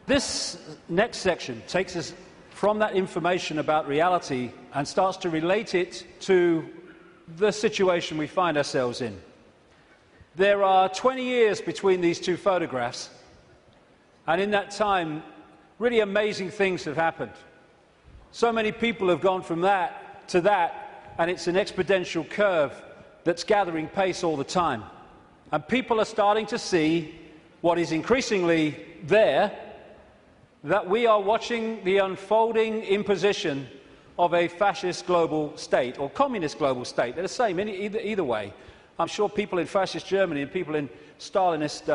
This next section takes us from that information about reality and starts to relate it to the situation we find ourselves in. There are 20 years between these two photographs, and in that time, really amazing things have happened. So many people have gone from that to that, and it's an exponential curve that's gathering pace all the time. And people are starting to see what is increasingly there, that we are watching the unfolding imposition of a fascist global state, or communist global state. They're the same either way. I'm sure people in fascist Germany and people in Stalinist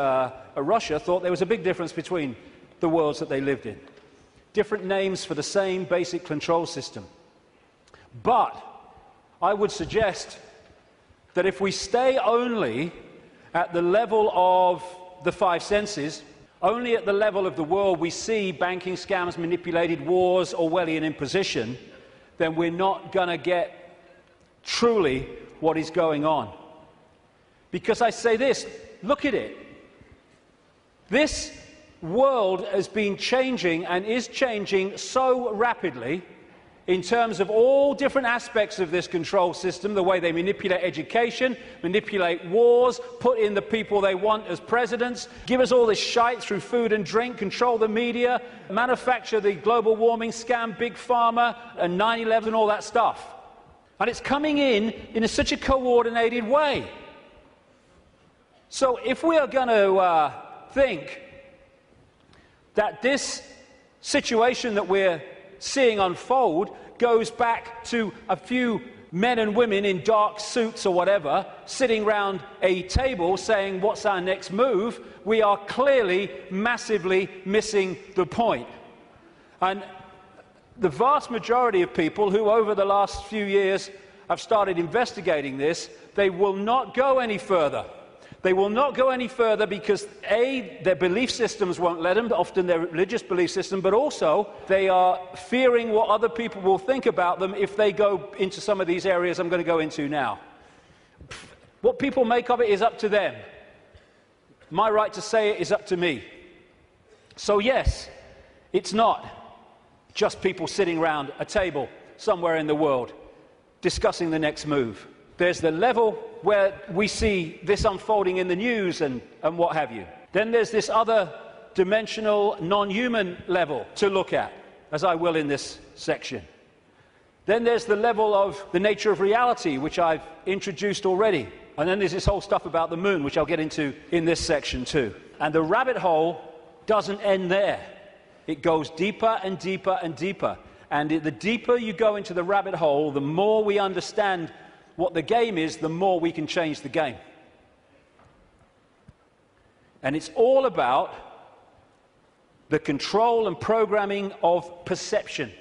Russia thought there was a big difference between the worlds that they lived in. Different names for the same basic control system. But I would suggest that if we stay only at the level of the five senses, only at the level of the world we see banking scams, manipulated wars, Orwellian imposition, then we're not going to get truly what is going on. Because I say this, look at it. This world has been changing and is changing so rapidly in terms of all different aspects of this control system, the way they manipulate education, manipulate wars, put in the people they want as presidents, give us all this shite through food and drink, control the media, manufacture the global warming scam, big pharma, and 9/11 and all that stuff. And it's coming in such a coordinated way. So if we are going to think that this situation that we're seeing unfold goes back to a few men and women in dark suits or whatever sitting round a table saying, what's our next move? We are clearly massively missing the point. And the vast majority of people who over the last few years have started investigating this, they will not go any further. They will not go any further because, A, their belief systems won't let them, often their religious belief system, but also they are fearing what other people will think about them if they go into some of these areas I'm going to go into now. What people make of it is up to them. My right to say it is up to me. So yes, it's not just people sitting around a table somewhere in the world discussing the next move. There's the level where we see this unfolding in the news and what have you. Then there's this other dimensional, non-human level to look at, as I will in this section. Then there's the level of the nature of reality, which I've introduced already. And then there's this whole stuff about the moon, which I'll get into in this section too. And the rabbit hole doesn't end there. It goes deeper and deeper and deeper. And the deeper you go into the rabbit hole, the more we understand what the game is, the more we can change the game. And it's all about the control and programming of perception.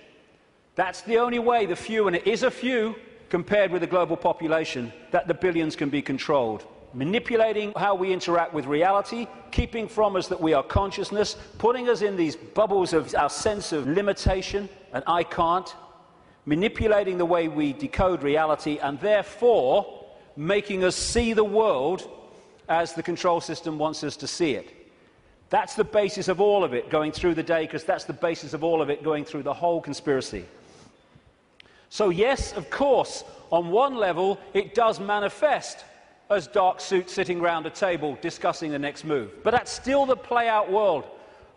That's the only way the few, and it is a few compared with the global population, that the billions can be controlled. Manipulating how we interact with reality, keeping from us that we are consciousness, putting us in these bubbles of our sense of limitation, and I can't, manipulating the way we decode reality, and therefore making us see the world as the control system wants us to see it. That's the basis of all of it going through the day, because that's the basis of all of it going through the whole conspiracy. So yes, of course, on one level it does manifest as dark suits sitting around a table discussing the next move. But that's still the play-out world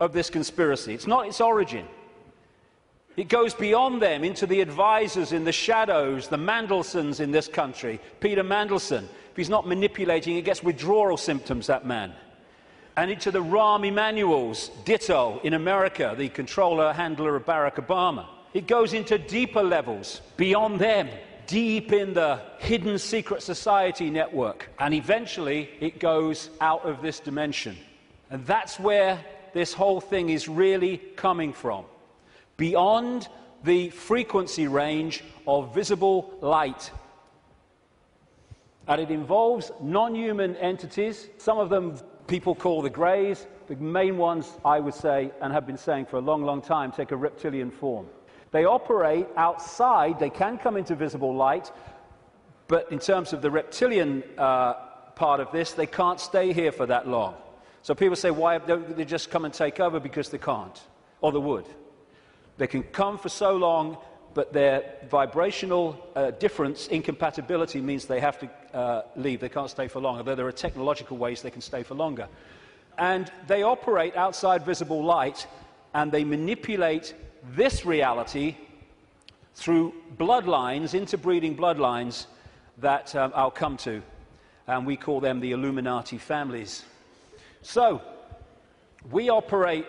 of this conspiracy. It's not its origin. It goes beyond them into the advisors in the shadows, the Mandelsons in this country. Peter Mandelson, if he's not manipulating, he gets withdrawal symptoms, that man. And into the Rahm Emanuels, ditto, in America, the controller, handler of Barack Obama. It goes into deeper levels, beyond them, deep in the hidden secret society network. And eventually, it goes out of this dimension. And that's where this whole thing is really coming from. Beyond the frequency range of visible light. And it involves non-human entities. Some of them people call the Greys. The main ones, I would say, and have been saying for a long, long time, take a reptilian form. They operate outside. They can come into visible light. But in terms of the reptilian part of this, they can't stay here for that long. So people say, why don't they just come and take over? Because they can't, or they would. They can come for so long, but their vibrational difference, incompatibility, means they have to leave. They can't stay for long, although there are technological ways they can stay for longer. And they operate outside visible light, and they manipulate this reality through bloodlines, interbreeding bloodlines that I'll come to. And we call them the Illuminati families. So, we operate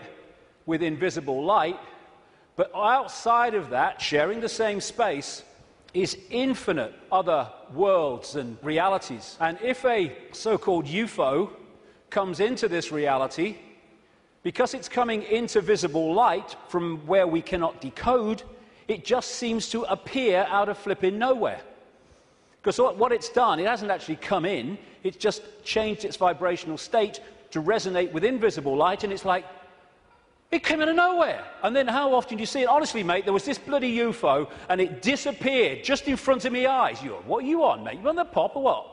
with invisible light, but outside of that, sharing the same space, is infinite other worlds and realities. And if a so-called UFO comes into this reality, because it's coming into visible light from where we cannot decode, it just seems to appear out of flipping nowhere. Because what it's done, it hasn't actually come in, it's just changed its vibrational state to resonate with invisible light, and it's like, it came out of nowhere. And then how often do you see it? Honestly, mate, there was this bloody UFO, and it disappeared just in front of my eyes. What are you on, mate? You on the pop or what?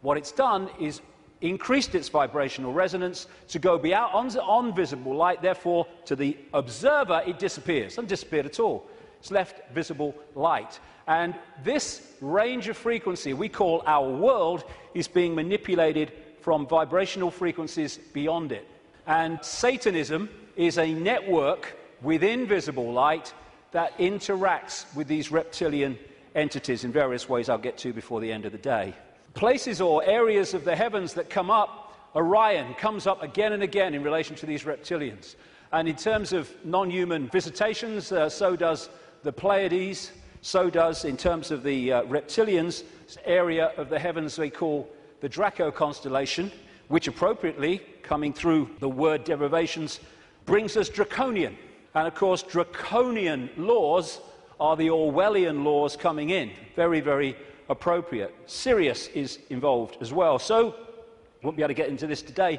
What it's done is increased its vibrational resonance to go beyond on visible light. Therefore, to the observer, it disappears. It hasn't disappeared at all. It's left visible light. And this range of frequency we call our world is being manipulated from vibrational frequencies beyond it. And Satanism is a network within visible light that interacts with these reptilian entities in various ways I'll get to before the end of the day. Places or areas of the heavens that come up, Orion comes up again and again in relation to these reptilians. And in terms of non-human visitations, so does the Pleiades, so does, in terms of the reptilians, this area of the heavens they call the Draco constellation, which appropriately, coming through the word derivations, brings us draconian. And of course, draconian laws are the Orwellian laws coming in. Very, very appropriate. Sirius is involved as well. So, won't be able to get into this today,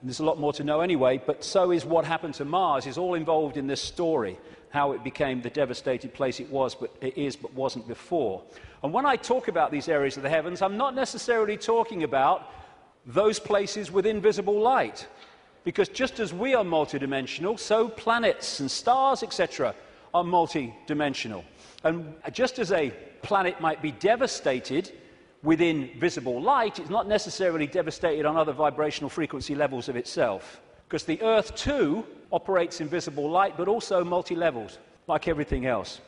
and there's a lot more to know anyway, but so is what happened to Mars, is all involved in this story, how it became the devastated place it was, but it is, but wasn't before. And when I talk about these areas of the heavens, I'm not necessarily talking about those places with invisible light, because just as we are multidimensional, so planets and stars, etc., are multidimensional. And just as a planet might be devastated within visible light, it's not necessarily devastated on other vibrational frequency levels of itself, because the Earth too operates in visible light, but also multi-levels, like everything else.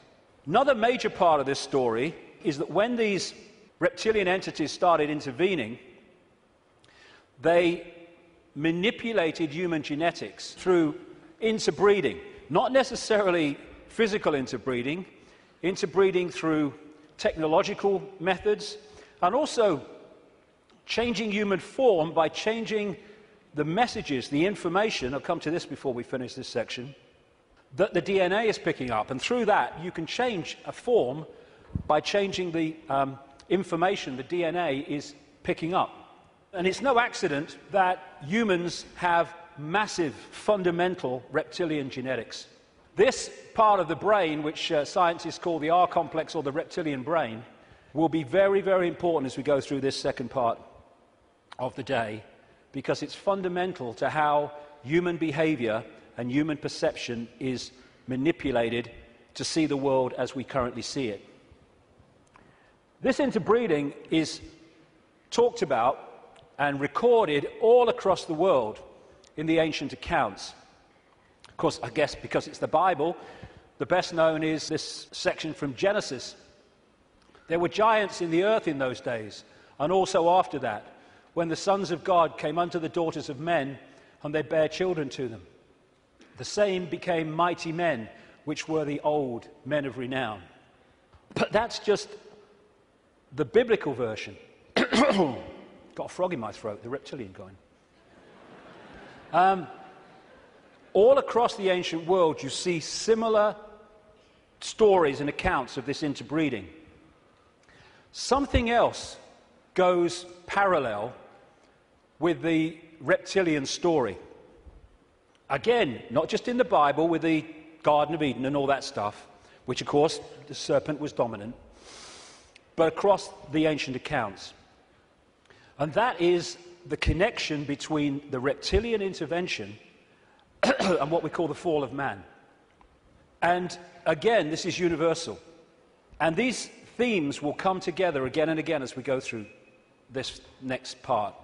Another major part of this story is that when these reptilian entities started intervening, they manipulated human genetics through interbreeding, not necessarily physical interbreeding, interbreeding through technological methods, and also changing human form by changing the messages, the information, I'll come to this before we finish this section, that the DNA is picking up. And through that, you can change a form by changing the information the DNA is picking up. And it's no accident that humans have massive, fundamental reptilian genetics. This part of the brain, which scientists call the R complex or the reptilian brain, will be very, very important as we go through this second part of the day, because it's fundamental to how human behavior and human perception is manipulated to see the world as we currently see it. This interbreeding is talked about and recorded all across the world in the ancient accounts. Of course, I guess because it's the Bible, the best known is this section from Genesis. There were giants in the earth in those days, and also after that, when the sons of God came unto the daughters of men, and they bare children to them. The same became mighty men, which were the old men of renown. But that's just the biblical version. Got a frog in my throat, the reptilian kind. All across the ancient world, you see similar stories and accounts of this interbreeding. Something else goes parallel with the reptilian story. Again, not just in the Bible with the Garden of Eden and all that stuff, which of course the serpent was dominant, but across the ancient accounts. And that is the connection between the reptilian intervention and what we call the fall of man. And again, this is universal. And these themes will come together again and again as we go through this next part.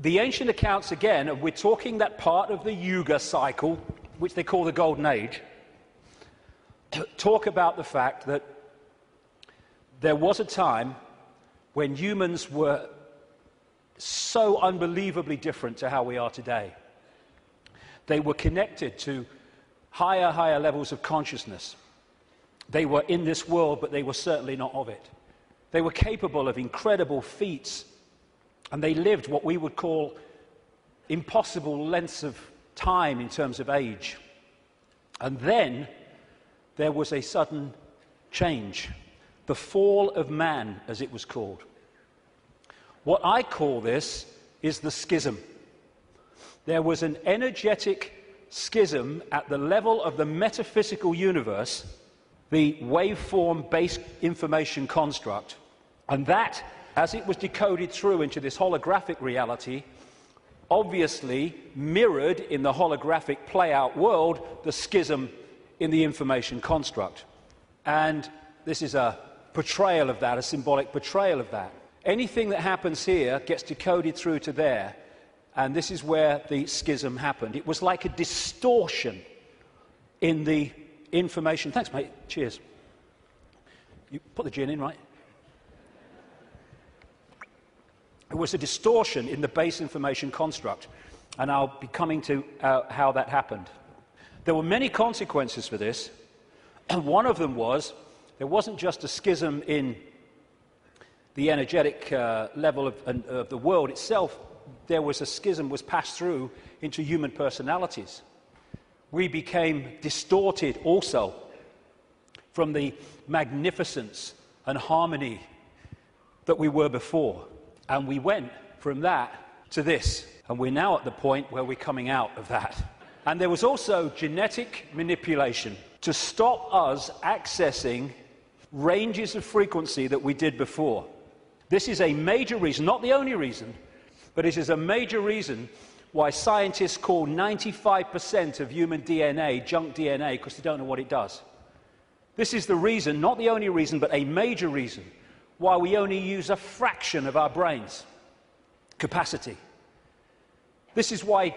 The ancient accounts, again, and we're talking that part of the Yuga cycle, which they call the Golden Age, talk about the fact that there was a time when humans were so unbelievably different to how we are today. They were connected to higher levels of consciousness. They were in this world, but they were certainly not of it. They were capable of incredible feats, and they lived what we would call impossible lengths of time in terms of age. And then there was a sudden change, the fall of man, as it was called. What I call this is the schism. There was an energetic schism at the level of the metaphysical universe, the waveform-based information construct, and that, as it was decoded through into this holographic reality, obviously mirrored in the holographic play-out world the schism in the information construct. And this is a portrayal of that, a symbolic portrayal of that. Anything that happens here gets decoded through to there, and this is where the schism happened. It was like a distortion in the information. Thanks, mate. Cheers. You put the gin in, right? It was a distortion in the base information construct, and I'll be coming to how that happened. There were many consequences for this, and one of them was there wasn't just a schism in the energetic level of the world itself. There was a schism was passed through into human personalities. We became distorted also from the magnificence and harmony that we were before. And we went from that to this. And we're now at the point where we're coming out of that. And there was also genetic manipulation to stop us accessing ranges of frequency that we did before. This is a major reason, not the only reason, but it is a major reason why scientists call 95% of human DNA junk DNA, because they don't know what it does. This is the reason, not the only reason, but a major reason why we only use a fraction of our brain's capacity. This is why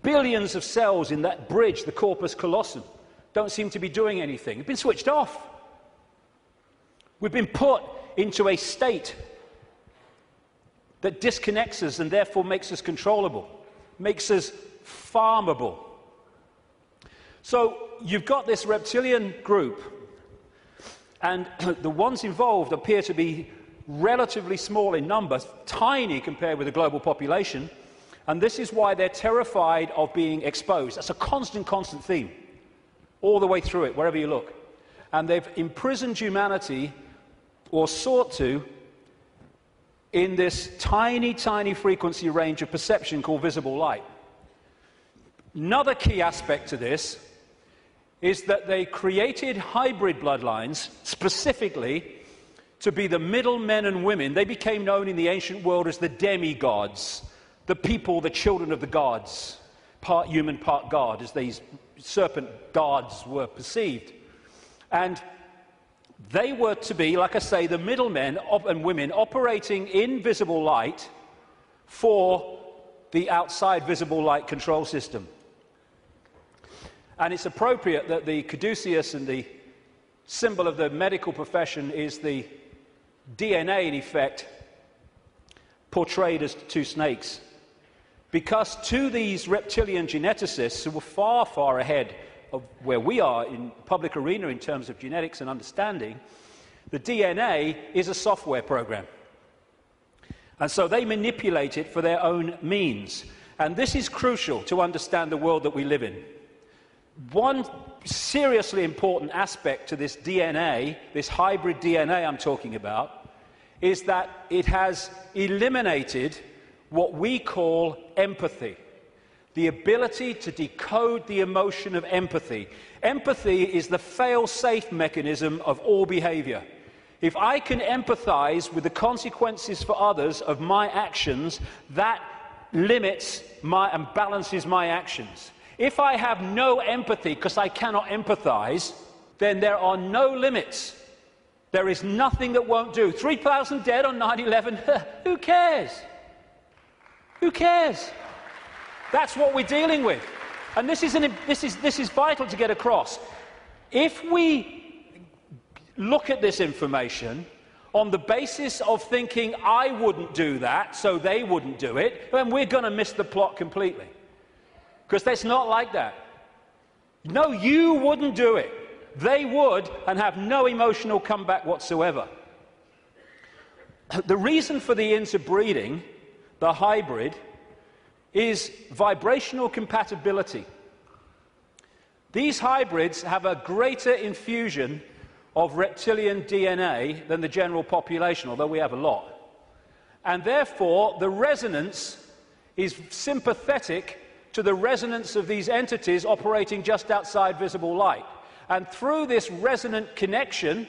billions of cells in that bridge, the corpus callosum, don't seem to be doing anything. They've been switched off. We've been put into a state that disconnects us and therefore makes us controllable, makes us farmable. So you've got this reptilian group, and the ones involved appear to be relatively small in numbers, tiny compared with the global population, and this is why they're terrified of being exposed. That's a constant theme, all the way through it, wherever you look. And they've imprisoned humanity, or sought to, in this tiny frequency range of perception called visible light. Another key aspect to this is that they created hybrid bloodlines specifically to be the middle men and women. They became known in the ancient world as the demigods, the people, the children of the gods, part human, part god, as these serpent gods were perceived. And they were to be, like I say, the middlemen and women operating in visible light for the outside visible light control system. And it's appropriate that the caduceus and the symbol of the medical profession is the DNA, in effect, portrayed as two snakes. Because to these reptilian geneticists who were far ahead of where we are in public arena in terms of genetics and understanding, the DNA is a software program. And so they manipulate it for their own means. And this is crucial to understand the world that we live in. One seriously important aspect to this DNA, this hybrid DNA I'm talking about, is that it has eliminated what we call empathy. The ability to decode the emotion of empathy. Empathy is the fail-safe mechanism of all behavior. If I can empathize with the consequences for others of my actions, that limits and balances my actions. If I have no empathy because I cannot empathize, then there are no limits. There is nothing that won't do. 3,000 dead on 9/11, who cares? Who cares? That's what we're dealing with. And this is vital to get across. If we look at this information on the basis of thinking I wouldn't do that, so they wouldn't do it, then we're going to miss the plot completely. Because it's not like that. No, you wouldn't do it. They would, and have no emotional comeback whatsoever. The reason for the interbreeding, the hybrid, is vibrational compatibility. These hybrids have a greater infusion of reptilian DNA than the general population, although we have a lot. And therefore, the resonance is sympathetic to the resonance of these entities operating just outside visible light. And through this resonant connection,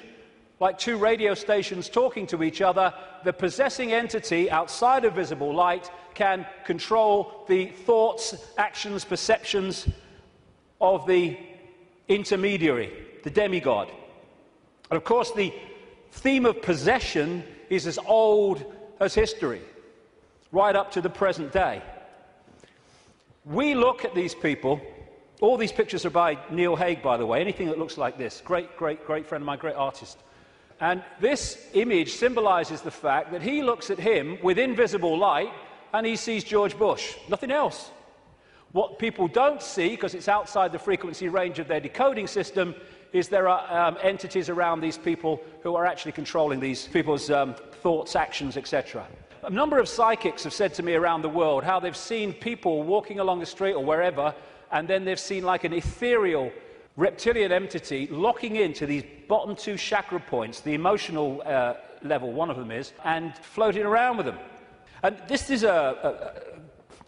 like two radio stations talking to each other, the possessing entity outside of visible light can control the thoughts, actions, perceptions of the intermediary, the demigod. And of course, the theme of possession is as old as history, right up to the present day. We look at these people. All these pictures are by Neil Haig, by the way. Anything that looks like this. Great, great, great friend of mine, great artist. And this image symbolizes the fact that he looks at him with invisible light and he sees George Bush. Nothing else. What people don't see, because it's outside the frequency range of their decoding system, is there are entities around these people who are actually controlling these people's thoughts, actions, etc. A number of psychics have said to me around the world how they've seen people walking along the street or wherever, and then they've seen like an ethereal reptilian entity locking into these bottom two chakra points, the emotional level, one of them is, and floating around with them. And this is a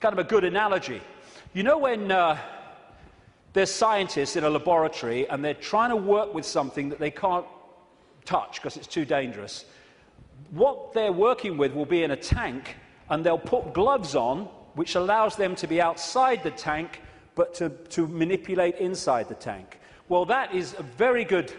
kind of a good analogy. You know when there's scientists in a laboratory and they're trying to work with something that they can't touch because it's too dangerous. What they're working with will be in a tank, and they'll put gloves on, which allows them to be outside the tank, but to manipulate inside the tank. Well, that is a very good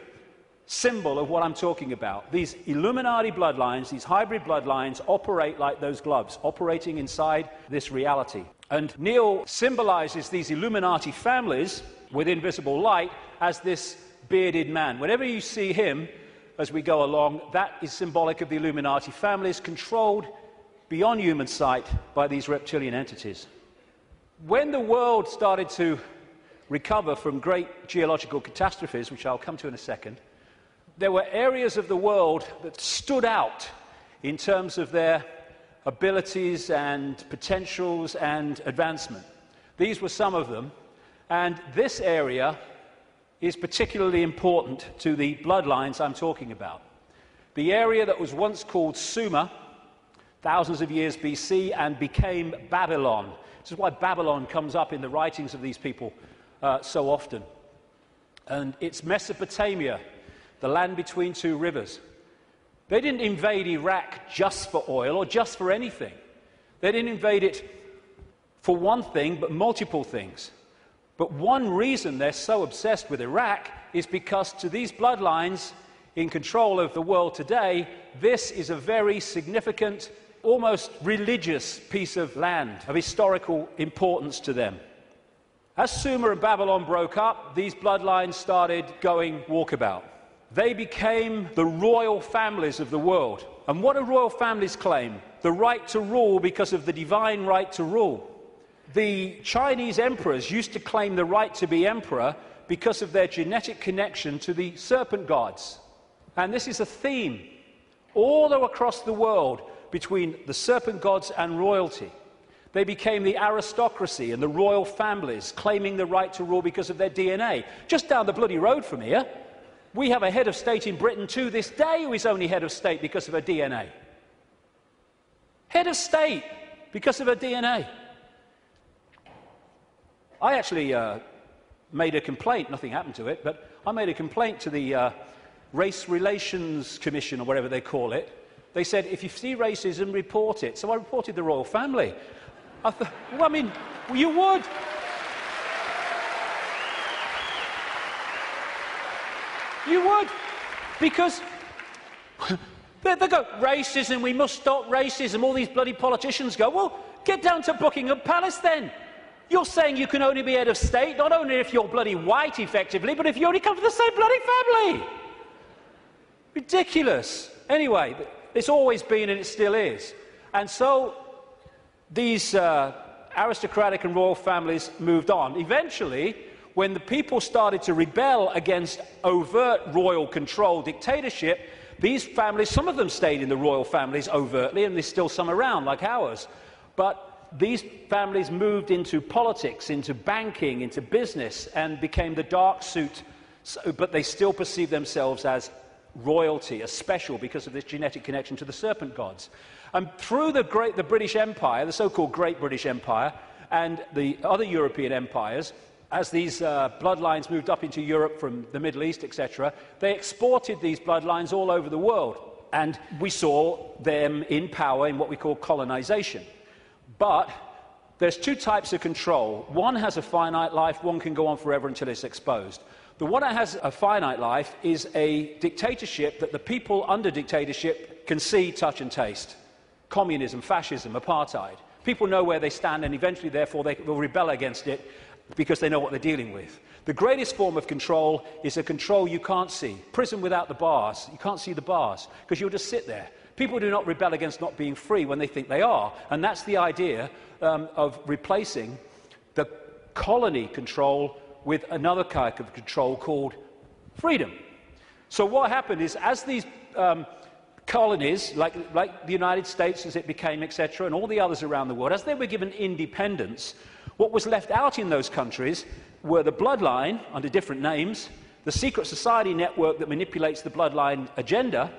symbol of what I'm talking about. These Illuminati bloodlines, these hybrid bloodlines, operate like those gloves, operating inside this reality. And Neil symbolizes these Illuminati families with invisible light as this bearded man. Whenever you see him as we go along, that is symbolic of the Illuminati families controlled beyond human sight by these reptilian entities. When the world started to recover from great geological catastrophes, which I'll come to in a second, there were areas of the world that stood out in terms of their abilities and potentials and advancement. These were some of them, and this area is particularly important to the bloodlines I'm talking about. The area that was once called Sumer, thousands of years BC, and became Babylon. This is why Babylon comes up in the writings of these people so often. And it's Mesopotamia, the land between two rivers. They didn't invade Iraq just for oil or just for anything. They didn't invade it for one thing, but multiple things. But one reason they're so obsessed with Iraq is because to these bloodlines in control of the world today, this is a very significant, almost religious piece of land of historical importance to them. As Sumer and Babylon broke up, these bloodlines started going walkabout. They became the royal families of the world. And what do royal families claim? The right to rule because of the divine right to rule. The Chinese emperors used to claim the right to be emperor because of their genetic connection to the serpent gods. And this is a theme all across the world between the serpent gods and royalty. They became the aristocracy and the royal families, claiming the right to rule because of their DNA. Just down the bloody road from here, we have a head of state in Britain to this day who is only head of state because of her DNA. Head of state because of her DNA. I actually made a complaint, nothing happened to it, but I made a complaint to the Race Relations Commission, or whatever they call it. They said, if you see racism, report it. So I reported the royal family. I thought, well, I mean, you would. You would. Because they go, racism, we must stop racism. All these bloody politicians go, well, get down to Buckingham Palace then. You're saying you can only be head of state, not only if you're bloody white, effectively, but if you only come from the same bloody family. Ridiculous. Anyway, it's always been and it still is. And so these aristocratic and royal families moved on. Eventually, when the people started to rebel against overt royal control dictatorship, these families, some of them stayed in the royal families overtly, and there's still some around, like ours. But these families moved into politics, into banking, into business, and became the dark suit, but they still perceive themselves as royalty, as special, because of this genetic connection to the serpent gods. And through the British Empire, the so-called Great British Empire, and the other European empires, as these bloodlines moved up into Europe from the Middle East, etc., they exported these bloodlines all over the world. And we saw them in power in what we call colonization. But there's two types of control. One has a finite life, one can go on forever until it's exposed. The one that has a finite life is a dictatorship that the people under dictatorship can see, touch and taste. Communism, fascism, apartheid. People know where they stand, and eventually, therefore, they will rebel against it because they know what they're dealing with. The greatest form of control is a control you can't see. Prison without the bars. You can't see the bars because you'll just sit there. People do not rebel against not being free when they think they are. And that's the idea of replacing the colony control with another kind of control called freedom. So what happened is, as these colonies, like the United States as it became, etc., and all the others around the world, as they were given independence, what was left out in those countries were the bloodline, under different names, the secret society network that manipulates the bloodline agenda,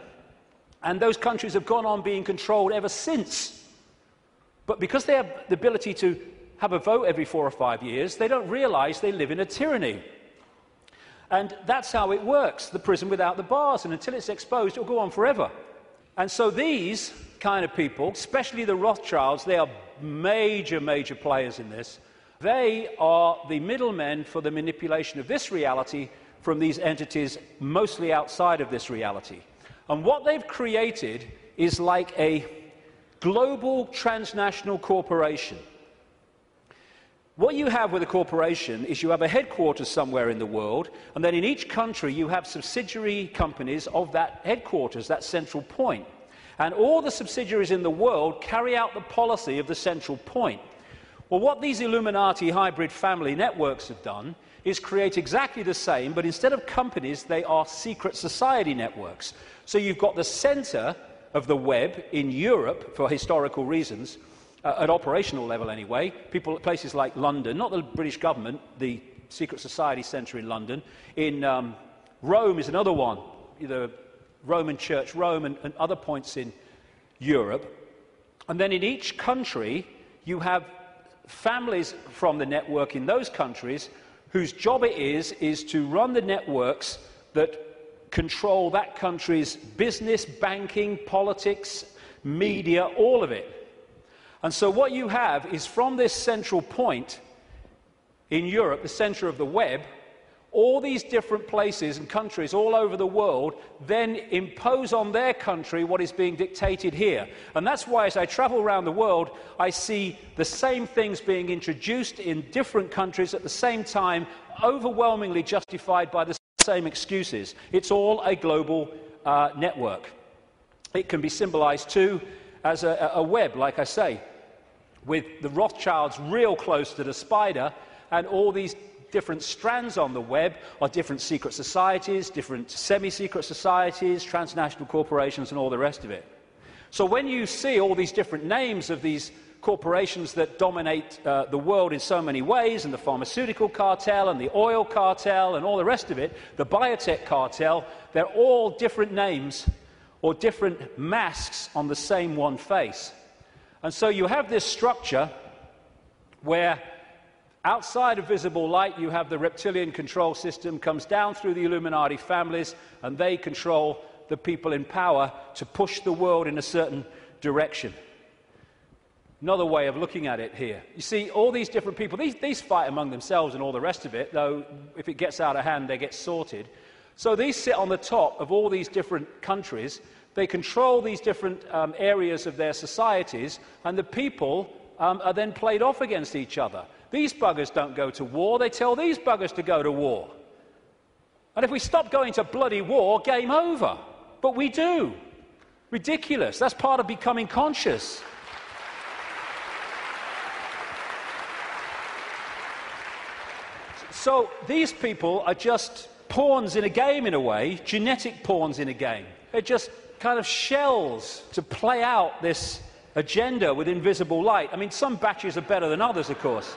and those countries have gone on being controlled ever since. But because they have the ability to have a vote every 4 or 5 years, they don't realize they live in a tyranny. And that's how it works, the prison without the bars, and until it's exposed, it'll go on forever. And so these kind of people, especially the Rothschilds, they are major, major players in this. They are the middlemen for the manipulation of this reality from these entities mostly outside of this reality. And what they've created is like a global transnational corporation. What you have with a corporation is you have a headquarters somewhere in the world, and then in each country you have subsidiary companies of that headquarters, that central point. And all the subsidiaries in the world carry out the policy of the central point. Well, what these Illuminati hybrid family networks have done is create exactly the same, but instead of companies, they are secret society networks. So you've got the center of the web in Europe, for historical reasons, at operational level anyway, people at places like London, not the British government, the secret society centre in London. In Rome is another one, the Roman Church, Rome, and other points in Europe. And then in each country, you have families from the network in those countries whose job it is to run the networks that control that country's business, banking, politics, media, all of it. And so what you have is, from this central point in Europe, the center of the web, all these different places and countries all over the world then impose on their country what is being dictated here. And that's why, as I travel around the world, I see the same things being introduced in different countries at the same time, overwhelmingly justified by the same excuses. It's all a global network. It can be symbolized too as a web, like I say, with the Rothschilds real close to the spider, and all these different strands on the web are different secret societies, different semi-secret societies, transnational corporations, and all the rest of it. So when you see all these different names of these corporations that dominate the world in so many ways, and the pharmaceutical cartel, and the oil cartel, and all the rest of it, the biotech cartel, they're all different names or different masks on the same one face. And so you have this structure where Outside of visible light, you have the reptilian control system, comes down through the Illuminati families, and they control the people in power to push the world in a certain direction. Another way of looking at it here. You see, all these different people, these fight among themselves and all the rest of it, though if it gets out of hand, they get sorted. So these sit on the top of all these different countries. They control these different areas of their societies, and the people are then played off against each other. These buggers don't go to war, they tell these buggers to go to war. And if we stop going to bloody war, game over. But we do. Ridiculous. That's part of becoming conscious. So these people are just pawns in a game in a way, genetic pawns in a game. They're just kind of shells to play out this agenda with invisible light. I mean, some batches are better than others, of course.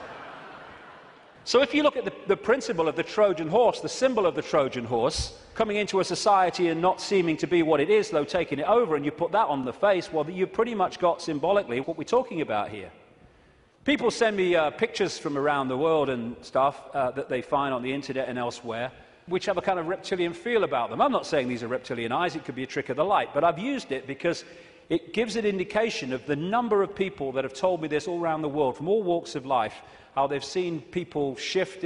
So if you look at the principle of the Trojan horse, the symbol of the Trojan horse, coming into a society and not seeming to be what it is, though taking it over, and you put that on the face, well, you've pretty much got symbolically what we're talking about here. People send me pictures from around the world and stuff that they find on the internet and elsewhere, which have a kind of reptilian feel about them. I'm not saying these are reptilian eyes, it could be a trick of the light, but I've used it because it gives an indication of the number of people that have told me this all around the world, from all walks of life, how they've seen people shift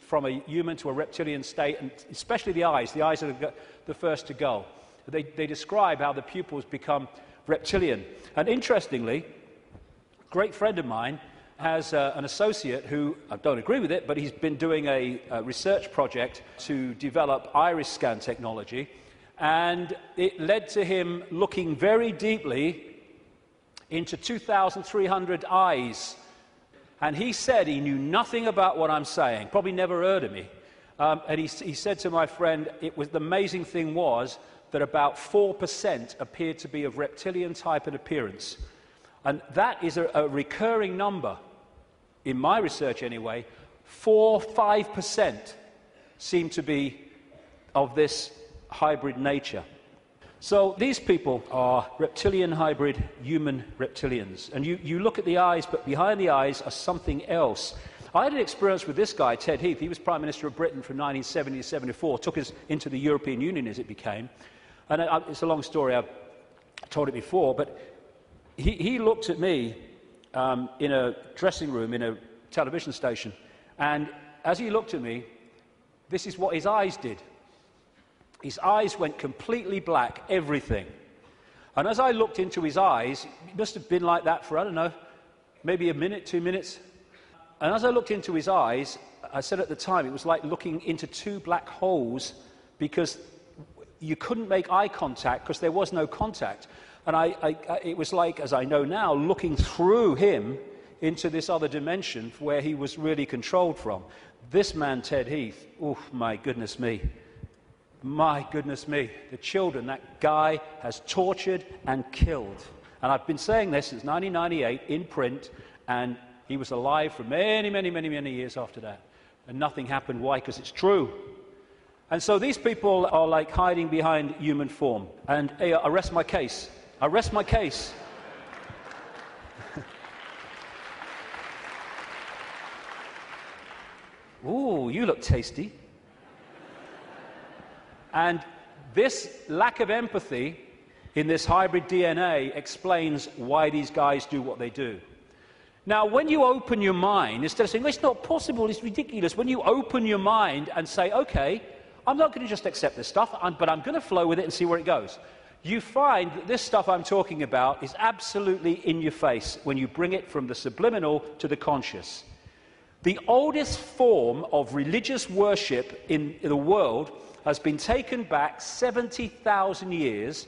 from a human to a reptilian state, and especially the eyes are the first to go. They describe how the pupils become reptilian. And interestingly, a great friend of mine has an associate who, I don't agree with it, but he's been doing a research project to develop iris scan technology, and it led to him looking very deeply into 2,300 eyes. And he said he knew nothing about what I'm saying, probably never heard of me. And he said to my friend, the amazing thing was that about 4% appeared to be of reptilian type and appearance. And that is a recurring number, in my research anyway. 5% seem to be of this hybrid nature. So these people are reptilian hybrid human reptilians. And you look at the eyes, but behind the eyes are something else. I had an experience with this guy, Ted Heath. He was Prime Minister of Britain from 1970 to 74, took us into the European Union as it became. And it's a long story, I've told it before, but he looked at me in a dressing room in a television station, and as he looked at me, this is what his eyes did. His eyes went completely black, everything. And as I looked into his eyes, it must have been like that for, I don't know, maybe a minute, 2 minutes. And as I looked into his eyes, I said at the time, it was like looking into two black holes, because you couldn't make eye contact because there was no contact. And it was like, as I know now, looking through him into this other dimension where he was really controlled from. This man, Ted Heath, oh, my goodness me. My goodness me, the children that guy has tortured and killed. And I've been saying this since 1998 in print, and he was alive for many, many, many, many years after that. And nothing happened. Why? Because it's true. And so these people are like hiding behind human form. And hey, I rest my case. I rest my case. Ooh, you look tasty. And this lack of empathy in this hybrid DNA explains why these guys do what they do. Now, when you open your mind, instead of saying, well, it's not possible, it's ridiculous, when you open your mind and say, okay, I'm not going to just accept this stuff, but I'm going to flow with it and see where it goes, you find that this stuff I'm talking about is absolutely in your face when you bring it from the subliminal to the conscious. The oldest form of religious worship in the world has been taken back 70,000 years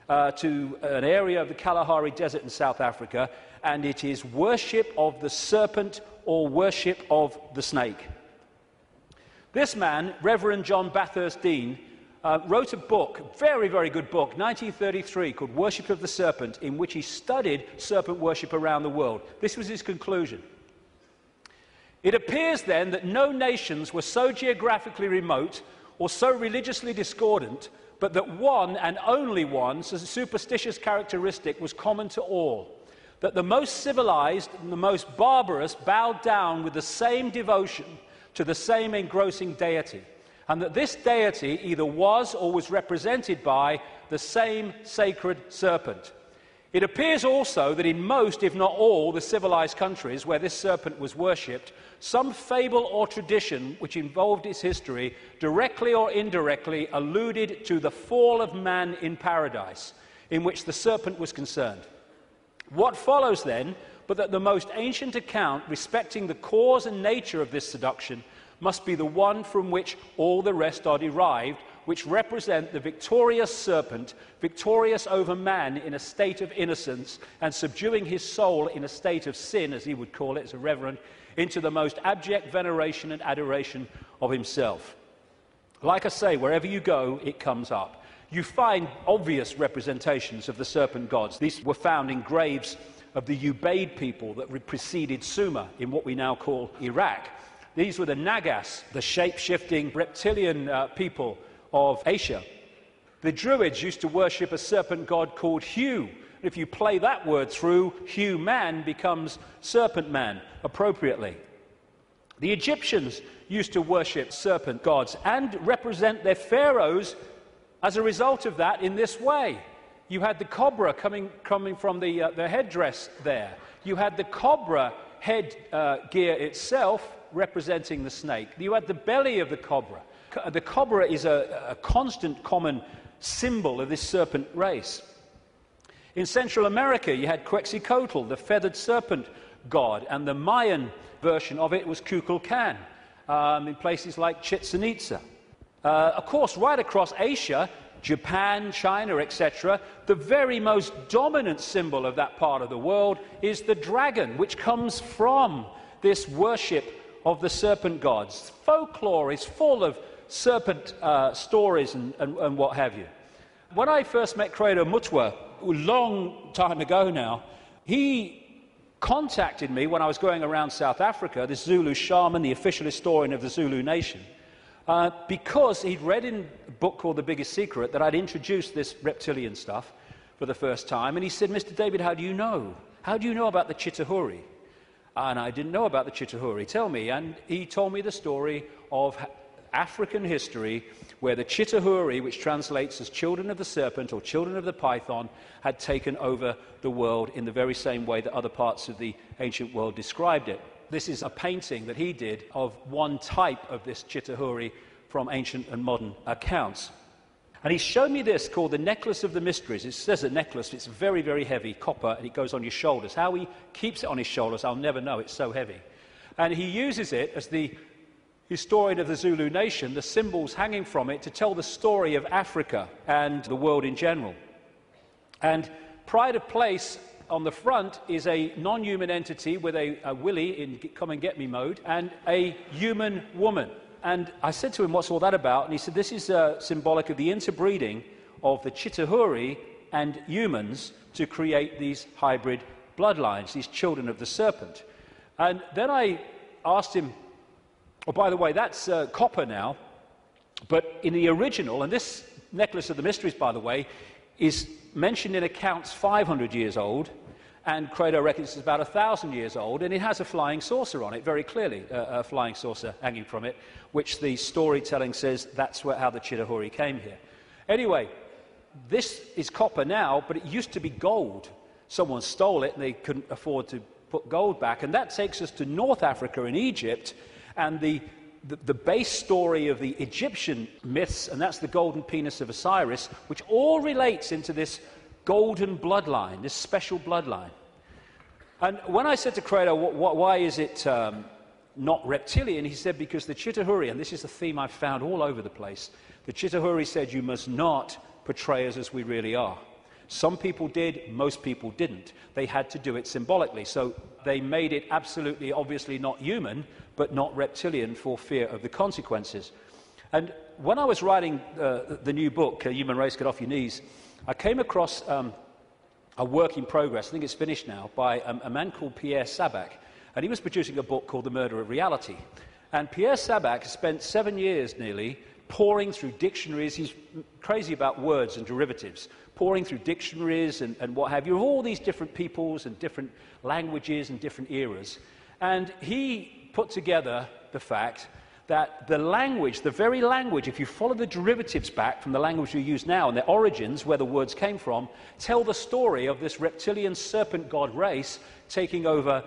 to an area of the Kalahari Desert in South Africa, and it is worship of the serpent or worship of the snake. This man, Reverend John Bathurst Dean, wrote a book, very, very good book, 1933, called Worship of the Serpent, in which he studied serpent worship around the world. This was his conclusion. It appears then that no nations were so geographically remote or so religiously discordant, but that one and only one superstitious characteristic was common to all. that the most civilized and the most barbarous bowed down with the same devotion to the same engrossing deity, and that this deity either was or was represented by the same sacred serpent. It appears also that in most, if not all, the civilized countries where this serpent was worshipped, some fable or tradition which involved its history, directly or indirectly, alluded to the fall of man in paradise, in which the serpent was concerned. What follows then, but that the most ancient account respecting the cause and nature of this seduction must be the one from which all the rest are derived, which represent the victorious serpent, victorious over man in a state of innocence and subduing his soul in a state of sin, as he would call it as a reverend, into the most abject veneration and adoration of himself. Like I say, wherever you go, it comes up. You find obvious representations of the serpent gods. These were found in graves of the Ubaid people that preceded Sumer in what we now call Iraq. These were the Nagas, the shape-shifting reptilian people of Asia. The Druids used to worship a serpent god called Hu. If you play that word through, Hu man becomes serpent man, appropriately. The Egyptians used to worship serpent gods and represent their pharaohs as a result of that in this way. You had the cobra coming from the headdress there. You had the cobra head gear itself representing the snake. You had the belly of the cobra. The cobra is a constant common symbol of this serpent race. In Central America, you had Quetzalcoatl, the feathered serpent god, and the Mayan version of it was Kukulkan in places like Chichen Itza. Of course, right across Asia, Japan, China, etc., the very most dominant symbol of that part of the world is the dragon, which comes from this worship of the serpent gods. Folklore is full of serpent stories and what have you. When I first met Credo Mutwa, a long time ago now, he contacted me when I was going around South Africa, this Zulu shaman, the official historian of the Zulu nation, because he'd read in a book called The Biggest Secret that I'd introduced this reptilian stuff for the first time, and he said, "Mr. David, how do you know? How do you know about the Chitauri?" And I didn't know about the Chitauri. Tell me. And he told me the story of African history where the Chitauri, which translates as children of the serpent or children of the python, had taken over the world in the very same way that other parts of the ancient world described it. This is a painting that he did of one type of this Chitauri from ancient and modern accounts. And he showed me this called the Necklace of the Mysteries. It says a necklace, it's very, very heavy, copper, and it goes on your shoulders. How he keeps it on his shoulders, I'll never know, it's so heavy. And he uses it as the historian of the Zulu nation, the symbols hanging from it, to tell the story of Africa and the world in general. And pride of place on the front is a non-human entity with a willy in come and get me mode and a human woman. And I said to him, "What's all that about?" And he said, "This is symbolic of the interbreeding of the Chitauri and humans to create these hybrid bloodlines, these children of the serpent." And then I asked him, "Oh, by the way, that's copper now, but in the original," and this Necklace of the Mysteries, by the way, is mentioned in accounts 500 years old, and Credo reckons it's about 1,000 years old, and it has a flying saucer on it, very clearly, a flying saucer hanging from it, which the storytelling says that's how the Chitauri came here. Anyway, this is copper now, but it used to be gold. Someone stole it, and they couldn't afford to put gold back, and that takes us to North Africa and Egypt, and the base story of the Egyptian myths, and that's the golden penis of Osiris, which all relates into this golden bloodline, this special bloodline. And when I said to Credo, why is it not reptilian, he said, because the Chitauri, and this is a theme I've found all over the place, the Chitauri said you must not portray us as we really are. Some people did, most people didn't. They had to do it symbolically, so they made it absolutely, obviously not human, but not reptilian for fear of the consequences. And when I was writing the new book, Human Race, Get Off Your Knees, I came across a work in progress, I think it's finished now, by a man called Pierre Sabac, and he was producing a book called The Murder of Reality. And Pierre Sabac spent 7 years nearly pouring through dictionaries. He's crazy about words and derivatives, pouring through dictionaries and what have you, of all these different peoples and different languages and different eras. And he put together the fact that the language, the very language, if you follow the derivatives back from the language we use now and their origins, where the words came from, tell the story of this reptilian serpent god race taking over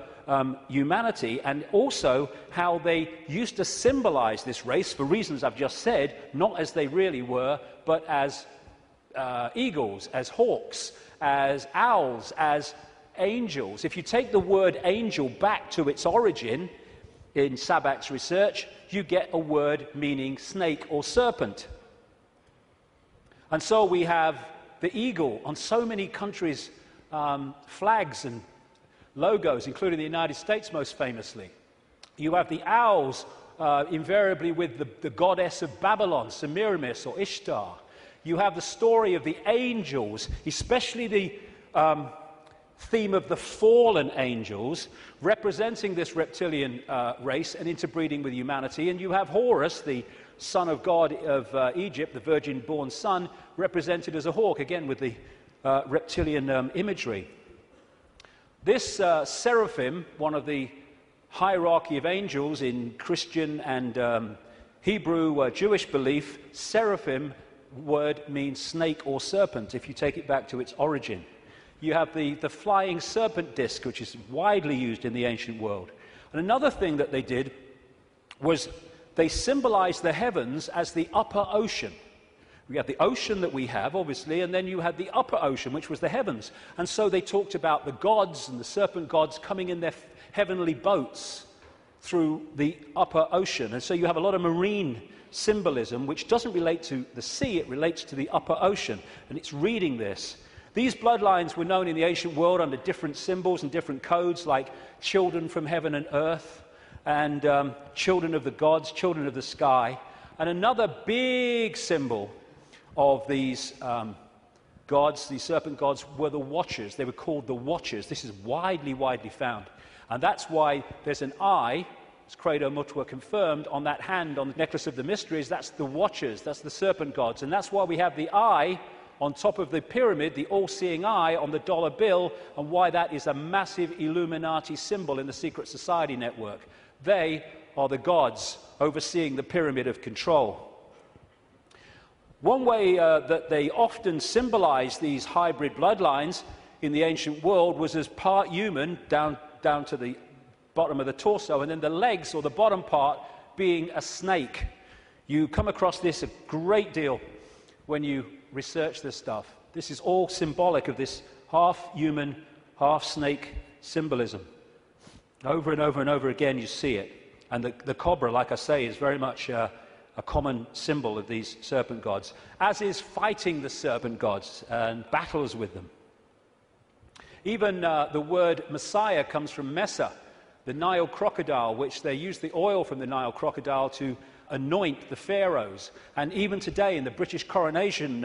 humanity, and also how they used to symbolize this race for reasons I've just said, not as they really were, but as eagles, as hawks, as owls, as angels. If you take the word angel back to its origin in Sabak's research, you get a word meaning snake or serpent. And so we have the eagle on so many countries' flags and logos, including the United States most famously. You have the owls, invariably with the goddess of Babylon, Semiramis or Ishtar. You have the story of the angels, especially the theme of the fallen angels, representing this reptilian race and interbreeding with humanity. And you have Horus, the son of God of Egypt, the virgin-born son, represented as a hawk, again with the reptilian imagery. This seraphim, one of the hierarchy of angels in Christian and Hebrew Jewish belief, seraphim word means snake or serpent, if you take it back to its origin. You have the flying serpent disc, which is widely used in the ancient world. And another thing that they did was they symbolized the heavens as the upper ocean. We had the ocean that we have, obviously, and then you had the upper ocean, which was the heavens. And so they talked about the gods and the serpent gods coming in their heavenly boats through the upper ocean. And so you have a lot of marine symbolism, which doesn't relate to the sea, it relates to the upper ocean. And it's reading this. These bloodlines were known in the ancient world under different symbols and different codes, like children from heaven and earth, and children of the gods, children of the sky. And another big symbol of these gods, these serpent gods, were the Watchers. They were called the Watchers. This is widely found. And that's why there's an eye, as Credo Mutua confirmed, on that hand on the necklace of the mysteries. That's the Watchers, that's the serpent gods. And that's why we have the eye on top of the pyramid, the all-seeing eye on the dollar bill, and why that is a massive Illuminati symbol in the secret society network. They are the gods overseeing the pyramid of control. One way that they often symbolized these hybrid bloodlines in the ancient world was as part human, down to the bottom of the torso, and then the legs, or the bottom part, being a snake. You come across this a great deal when you research this stuff. This is all symbolic of this half-human, half-snake symbolism. Over and over and over again you see it. And the cobra, like I say, is very much a common symbol of these serpent gods, as is fighting the serpent gods and battles with them. Even the word Messiah comes from Mesa, the Nile crocodile, which they use the oil from the Nile crocodile to anoint the pharaohs. And even today in the British coronation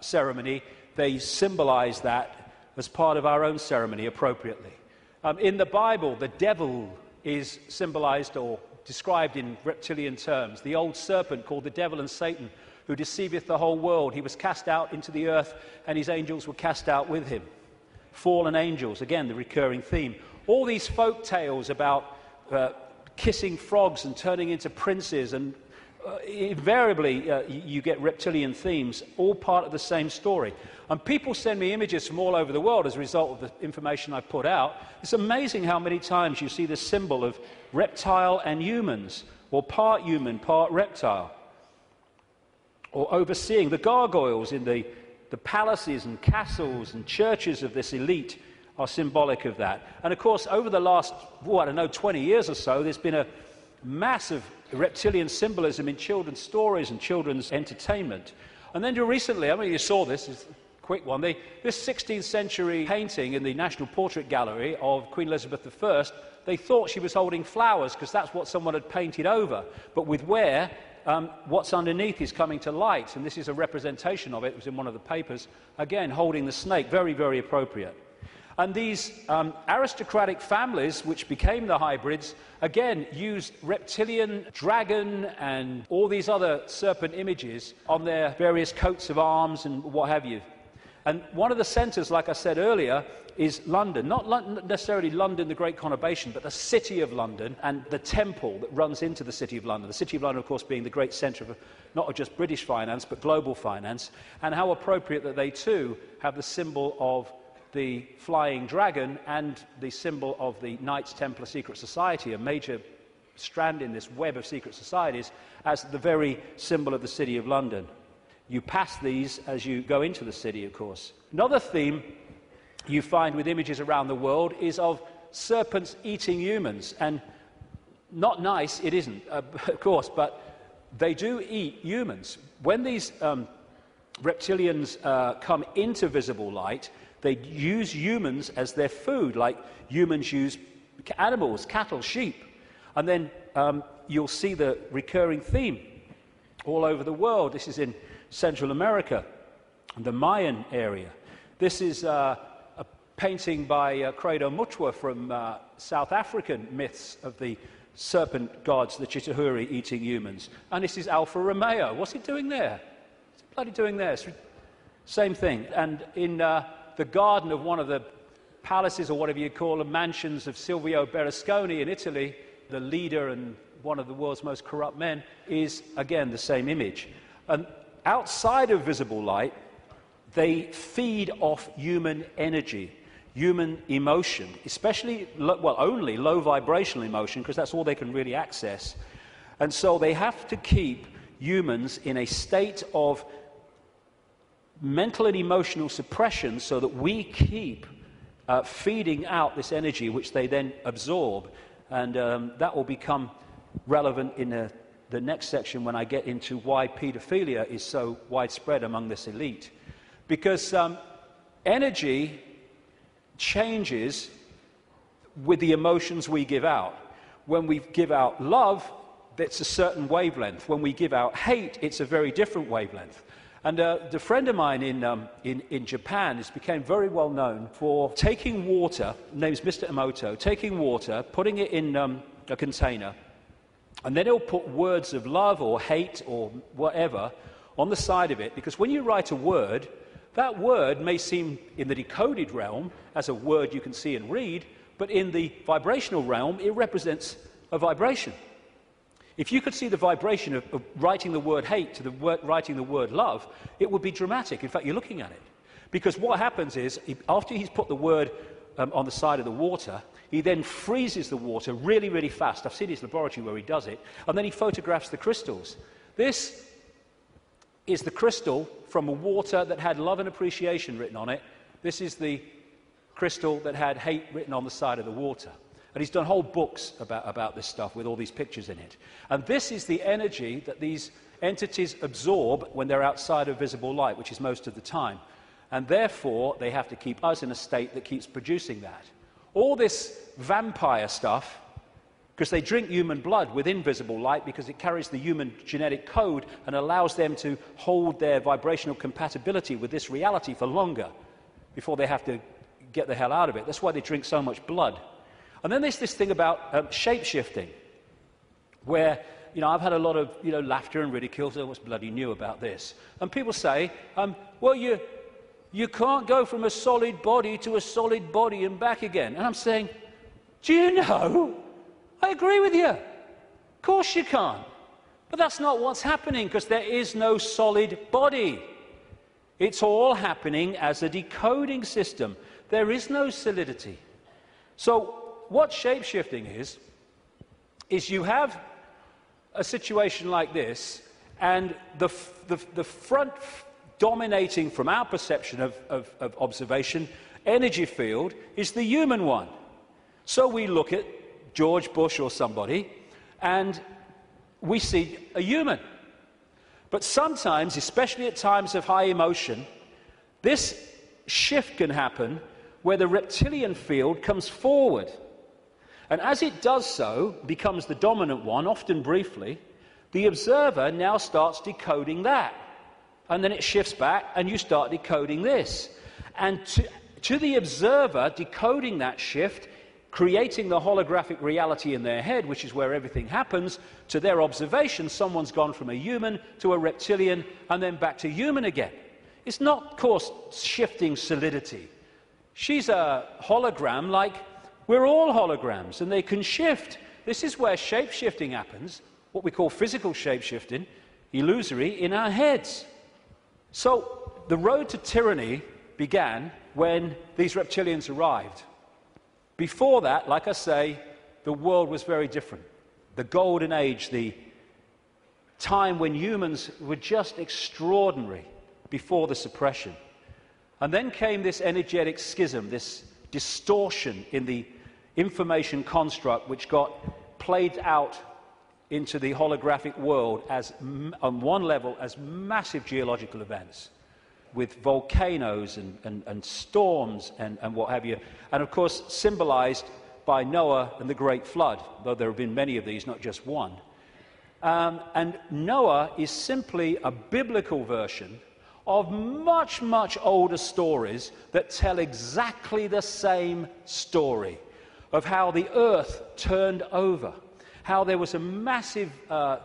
ceremony, they symbolize that as part of our own ceremony appropriately. In the Bible, the devil is symbolized or described in reptilian terms. The old serpent called the devil and Satan, who deceiveth the whole world. He was cast out into the earth, and his angels were cast out with him. Fallen angels, again, the recurring theme. All these folk tales about kissing frogs and turning into princes, and invariably you get reptilian themes, all part of the same story. And people send me images from all over the world as a result of the information I put out. It's amazing how many times you see this symbol of reptile and humans, or part human, part reptile. Or overseeing the gargoyles in the palaces and castles and churches of this elite are symbolic of that. And of course, over the last, 20 years or so, there's been a massive reptilian symbolism in children's stories and children's entertainment. And then recently, I mean, you saw this, it's a quick one, this 16th century painting in the National Portrait Gallery of Queen Elizabeth I, they thought she was holding flowers because that's what someone had painted over. But with where what's underneath is coming to light, and this is a representation of it. It was in one of the papers, again, holding the snake, very, very appropriate. And these aristocratic families, which became the hybrids, again, used reptilian, dragon, and all these other serpent images on their various coats of arms and what have you. And one of the centres, like I said earlier, is London. Not necessarily London, the Great Conurbation, but the City of London and the temple that runs into the City of London. The City of London, of course, being the great centre of not just British finance, but global finance. And how appropriate that they, too, have the symbol of the flying dragon and the symbol of the Knights Templar Secret Society, a major strand in this web of secret societies, as the very symbol of the City of London. You pass these as you go into the city, of course. Another theme you find with images around the world is of serpents eating humans. And not nice, it isn't, of course, but they do eat humans. When these reptilians come into visible light, they use humans as their food, like humans use animals, cattle, sheep. And then you'll see the recurring theme all over the world. This is in Central America, the Mayan area. This is a painting by Credo Mutwa from South African myths of the serpent gods, the Chitauri, eating humans. And this is Alfa Romeo. What's it doing there? What's it bloody doing there? Same thing. And in the garden of one of the palaces, or whatever you call them, mansions of Silvio Berlusconi in Italy, the leader and one of the world's most corrupt men, is again the same image. And outside of visible light, they feed off human energy, human emotion, especially, well, only low vibrational emotion, because that's all they can really access. And so they have to keep humans in a state of mental and emotional suppression so that we keep feeding out this energy, which they then absorb. And that will become relevant in the next section when I get into why paedophilia is so widespread among this elite. Because energy changes with the emotions we give out. When we give out love, it's a certain wavelength. When we give out hate, it's a very different wavelength. And a friend of mine in Japan became very well known for taking water, his name's Mr. Emoto, taking water, putting it in a container, and then he'll put words of love or hate or whatever on the side of it, because when you write a word, that word may seem in the decoded realm as a word you can see and read, but in the vibrational realm, it represents a vibration. If you could see the vibration of writing the word hate to writing the word love, it would be dramatic. In fact, you're looking at it. Because what happens is, after he's put the word on the side of the water, he then freezes the water really, really fast. I've seen his laboratory where he does it. And then he photographs the crystals. This is the crystal from a water that had love and appreciation written on it. This is the crystal that had hate written on the side of the water. And he's done whole books about this stuff with all these pictures in it. And this is the energy that these entities absorb when they're outside of visible light, which is most of the time. And therefore, they have to keep us in a state that keeps producing that. All this vampire stuff, because they drink human blood with invisible light because it carries the human genetic code and allows them to hold their vibrational compatibility with this reality for longer before they have to get the hell out of it. That's why they drink so much blood. And then there's this thing about shape-shifting, where, I've had a lot of, laughter and ridicule. So what's bloody new about this? And people say, well, you can't go from a solid body to a solid body and back again. And I'm saying, do you know? I agree with you. Of course you can't. But that's not what's happening, because there is no solid body. It's all happening as a decoding system. There is no solidity. So what shape-shifting is you have a situation like this, and the front dominating from our perception of observation energy field is the human one. So we look at George Bush or somebody, and we see a human. But sometimes, especially at times of high emotion, this shift can happen where the reptilian field comes forward. And as it does so, becomes the dominant one, often briefly, the observer now starts decoding that. And then it shifts back, and you start decoding this. And to the observer, decoding that shift, creating the holographic reality in their head, which is where everything happens, to their observation, someone's gone from a human to a reptilian, and then back to human again. is not, of course, shifting solidity. She's a hologram like we're all holograms, and they can shift. This is where shape-shifting happens, what we call physical shape-shifting, illusory, in our heads. So the road to tyranny began when these reptilians arrived. Before that, like I say, the world was very different. The golden age, the time when humans were just extraordinary before the suppression. And then came this energetic schism, this distortion in the information construct, which got played out into the holographic world as, on one level, as massive geological events, with volcanoes and storms and what have you. And of course, symbolized by Noah and the Great Flood, though there have been many of these, not just one. And Noah is simply a biblical version of much, much older stories that tell exactly the same story of how the earth turned over, how there was a massive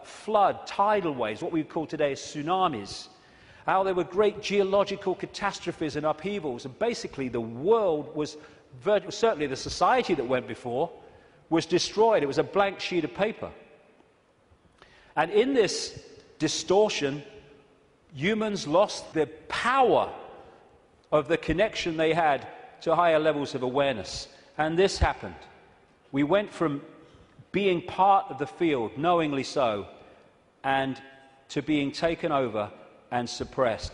flood, tidal waves, what we call today tsunamis, how there were great geological catastrophes and upheavals, and basically the world was, certainly the society that went before, was destroyed. It was a blank sheet of paper. And in this distortion, humans lost the power of the connection they had to higher levels of awareness. And this happened. We went from being part of the field, knowingly so, and to being taken over and suppressed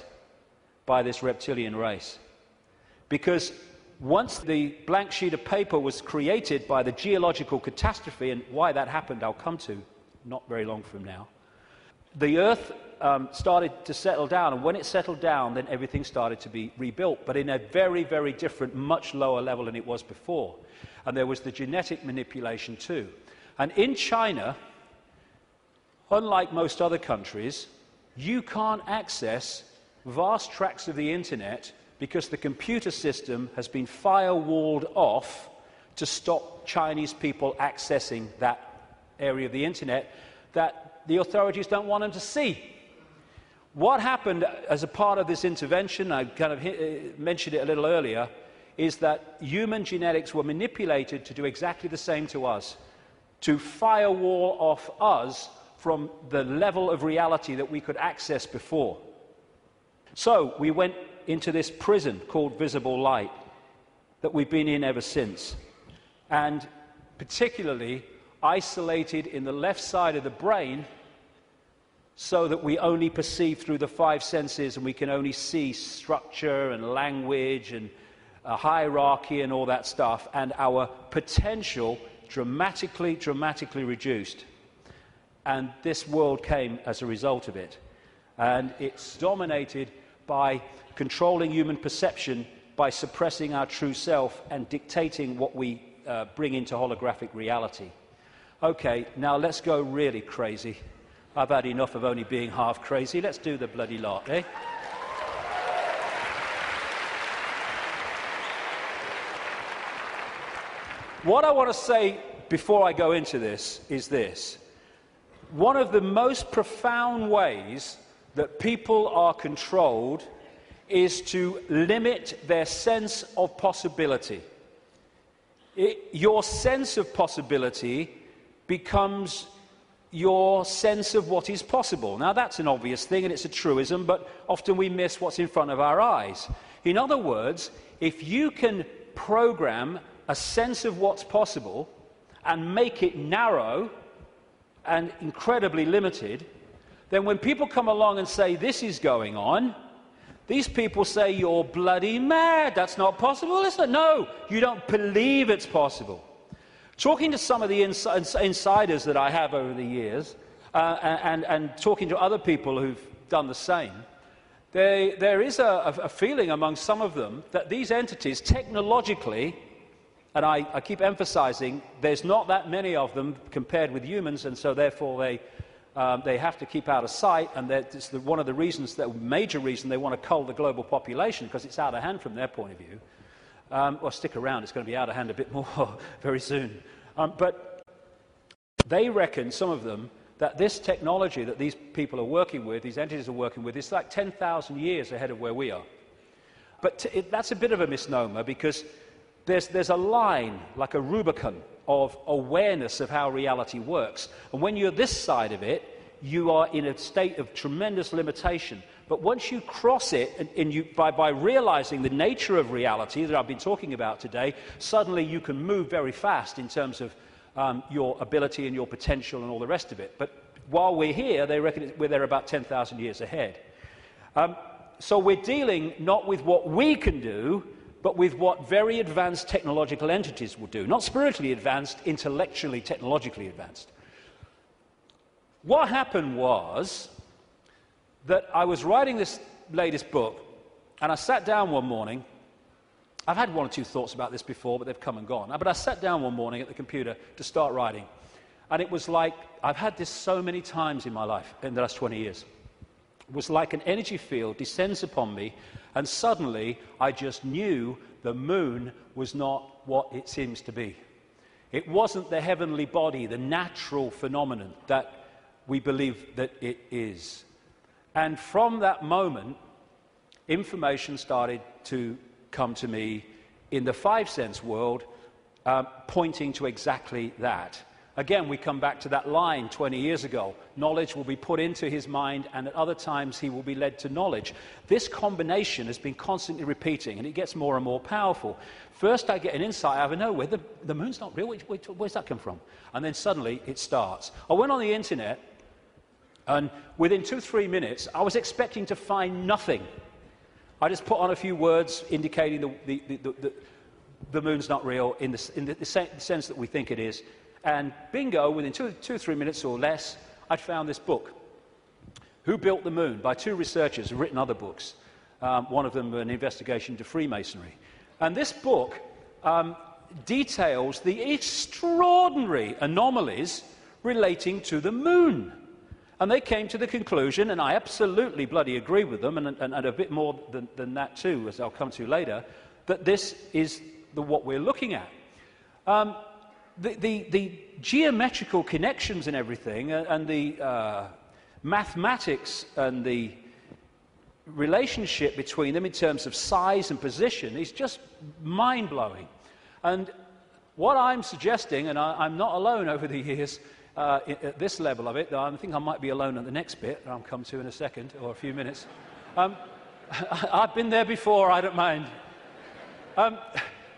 by this reptilian race. Because once the blank sheet of paper was created by the geological catastrophe, and why that happened I'll come to not very long from now, the earth started to settle down, and when it settled down, then everything started to be rebuilt, but in a very, very different, much lower level than it was before. And there was the genetic manipulation too. And in China, unlike most other countries, you can't access vast tracts of the internet because the computer system has been firewalled off to stop Chinese people accessing that area of the internet that the authorities don't want them to see. What happened as a part of this intervention, I kind of mentioned it a little earlier, is that human genetics were manipulated to do exactly the same to us, to firewall off us from the level of reality that we could access before. So we went into this prison called visible light that we've been in ever since, and particularly isolated in the left side of the brain so that we only perceive through the five senses, and we can only see structure and language and hierarchy and all that stuff, and our potential dramatically reduced. And this world came as a result of it. And it's dominated by controlling human perception, by suppressing our true self and dictating what we bring into holographic reality. Okay, now let's go really crazy. I've had enough of only being half crazy. Let's do the bloody lot, eh? What I want to say before I go into this is this. One of the most profound ways that people are controlled is to limit their sense of possibility. Your sense of possibility becomes your sense of what is possible. Now, that's an obvious thing, and it's a truism, but often we miss what's in front of our eyes. In other words, if you can program a sense of what's possible and make it narrow and incredibly limited, then when people come along and say, this is going on, these people say, you're bloody mad, that's not possible, is it? No, you don't believe it's possible. Talking to some of the insiders that I have over the years, and talking to other people who've done the same, there is a feeling among some of them that these entities, technologically, and I keep emphasizing, there's not that many of them compared with humans, and so therefore they have to keep out of sight, and it's one of the reasons, the major reason they want to cull the global population, because it's out of hand from their point of view. Well, stick around, it's going to be out of hand a bit more very soon. But they reckon, some of them, that this technology that these people are working with, these entities are working with, is like 10,000 years ahead of where we are. But that's a bit of a misnomer, because there's a line, like a Rubicon, of awareness of how reality works. And when you're this side of it, you are in a state of tremendous limitation. But once you cross it, by realizing the nature of reality that I've been talking about today, suddenly you can move very fast in terms of your ability and your potential and all the rest of it. But while we're here, they reckon they're about 10,000 years ahead. So we're dealing not with what we can do, but with what very advanced technological entities will do. Not spiritually advanced, intellectually, technologically advanced. What happened was that I was writing this latest book, and I sat down one morning. I've had one or two thoughts about this before, but they've come and gone. But I sat down one morning at the computer to start writing, and it was like, I've had this so many times in my life in the last 20 years. It was like an energy field descends upon me, and suddenly I just knew the moon was not what it seems to be. It wasn't the heavenly body, the natural phenomenon that we believe that it is. And from that moment, information started to come to me in the five-sense world, pointing to exactly that. Again, we come back to that line 20 years ago. Knowledge will be put into his mind, and at other times he will be led to knowledge. This combination has been constantly repeating, and it gets more and more powerful. First, I get an insight out of nowhere. The moon's not real. Where's that come from? And then suddenly it starts. I went on the internet, and within 2-3 minutes, I was expecting to find nothing. I just put on a few words indicating the moon's not real in the sense that we think it is. And bingo, within 2-3 minutes or less, I'd found this book, Who Built the Moon, by two researchers who've written other books. One of them an investigation into Freemasonry. And this book details the extraordinary anomalies relating to the moon. And they came to the conclusion, and I absolutely bloody agree with them, and a bit more than that too, as I'll come to later, that this is what we're looking at. The geometrical connections and everything, and the mathematics and the relationship between them in terms of size and position is just mind-blowing. And what I'm suggesting, and I'm not alone over the years at this level of it, though I think I might be alone at the next bit, that I'll come to in a second, or a few minutes. I've been there before, I don't mind.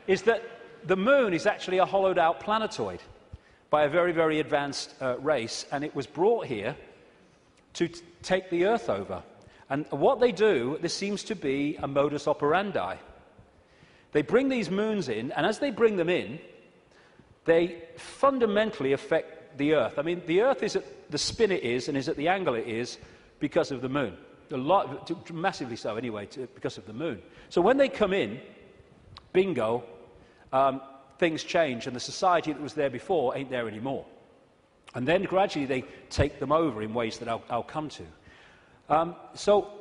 Is that the moon is actually a hollowed-out planetoid by a very, very advanced race, and it was brought here to take the Earth over. And what they do, this seems to be a modus operandi. They bring these moons in, and as they bring them in, they fundamentally affect the Earth. I mean, the Earth is at the spin it is, and is at the angle it is because of the moon. Massively so, anyway, because of the moon. So when they come in, bingo, things change, and the society that was there before ain't there anymore. And then gradually they take them over in ways that I'll come to. So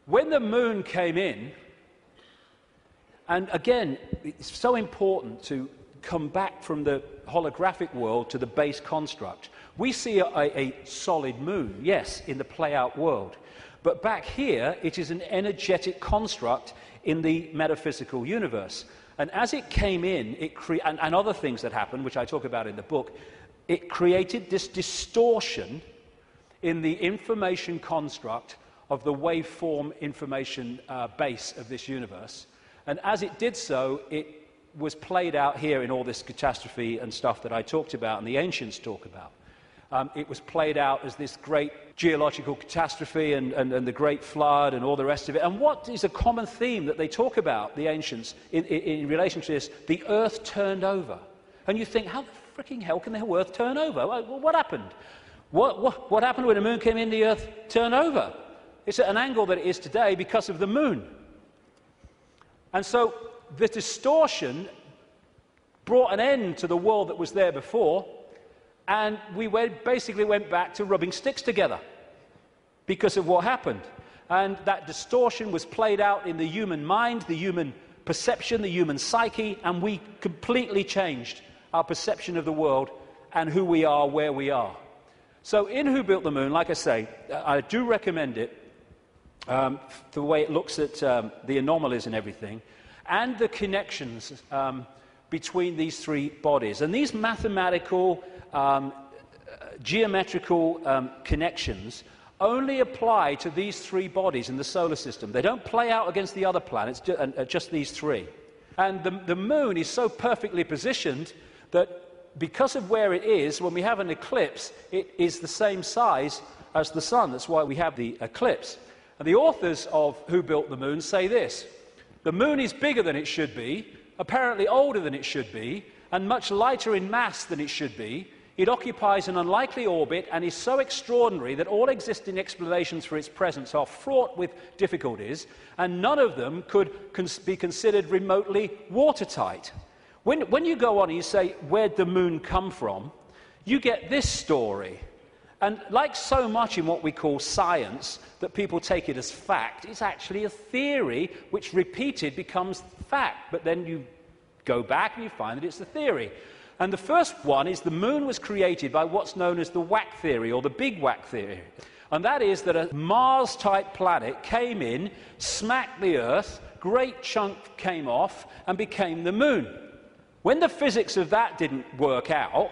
when the moon came in, and again, it's so important to come back from the holographic world to the base construct. We see a solid moon, yes, in the play-out world. But back here, it is an energetic construct in the metaphysical universe. And as it came in, and other things that happened, which I talk about in the book, it created this distortion in the information construct of the waveform information base of this universe. And as it did so, it was played out here in all this catastrophe and stuff that I talked about and the ancients talk about. It was played out as this great geological catastrophe and the great flood and all the rest of it. And what is a common theme that they talk about, the ancients, in relation to this? The earth turned over. And you think, how the freaking hell can the earth turn over? Well, what happened? What happened when the moon came in, the earth turned over? It's at an angle that it is today because of the moon. And so the distortion brought an end to the world that was there before, and we basically went back to rubbing sticks together because of what happened. And that distortion was played out in the human mind, the human perception, the human psyche, and we completely changed our perception of the world and who we are, where we are. So in Who Built the Moon, like I say, I do recommend it, the way it looks at the anomalies and everything, and the connections between these three bodies. And these mathematical, geometrical connections only apply to these three bodies in the solar system. They don't play out against the other planets, just these three. And the moon is so perfectly positioned that because of where it is, when we have an eclipse, it is the same size as the sun. That's why we have the eclipse. And the authors of Who Built the Moon say this: the moon is bigger than it should be, apparently older than it should be, and much lighter in mass than it should be. It occupies an unlikely orbit and is so extraordinary that all existing explanations for its presence are fraught with difficulties, and none of them could be considered remotely watertight. When you go on and you say, where'd the moon come from, you get this story. And like so much in what we call science, that people take it as fact, it's actually a theory which repeated becomes fact. But then you go back and you find that it's a theory. And the first one is the moon was created by what's known as the Whack theory, or the Big Whack theory. And that is that a Mars-type planet came in, smacked the Earth, great chunk came off, and became the moon. When the physics of that didn't work out,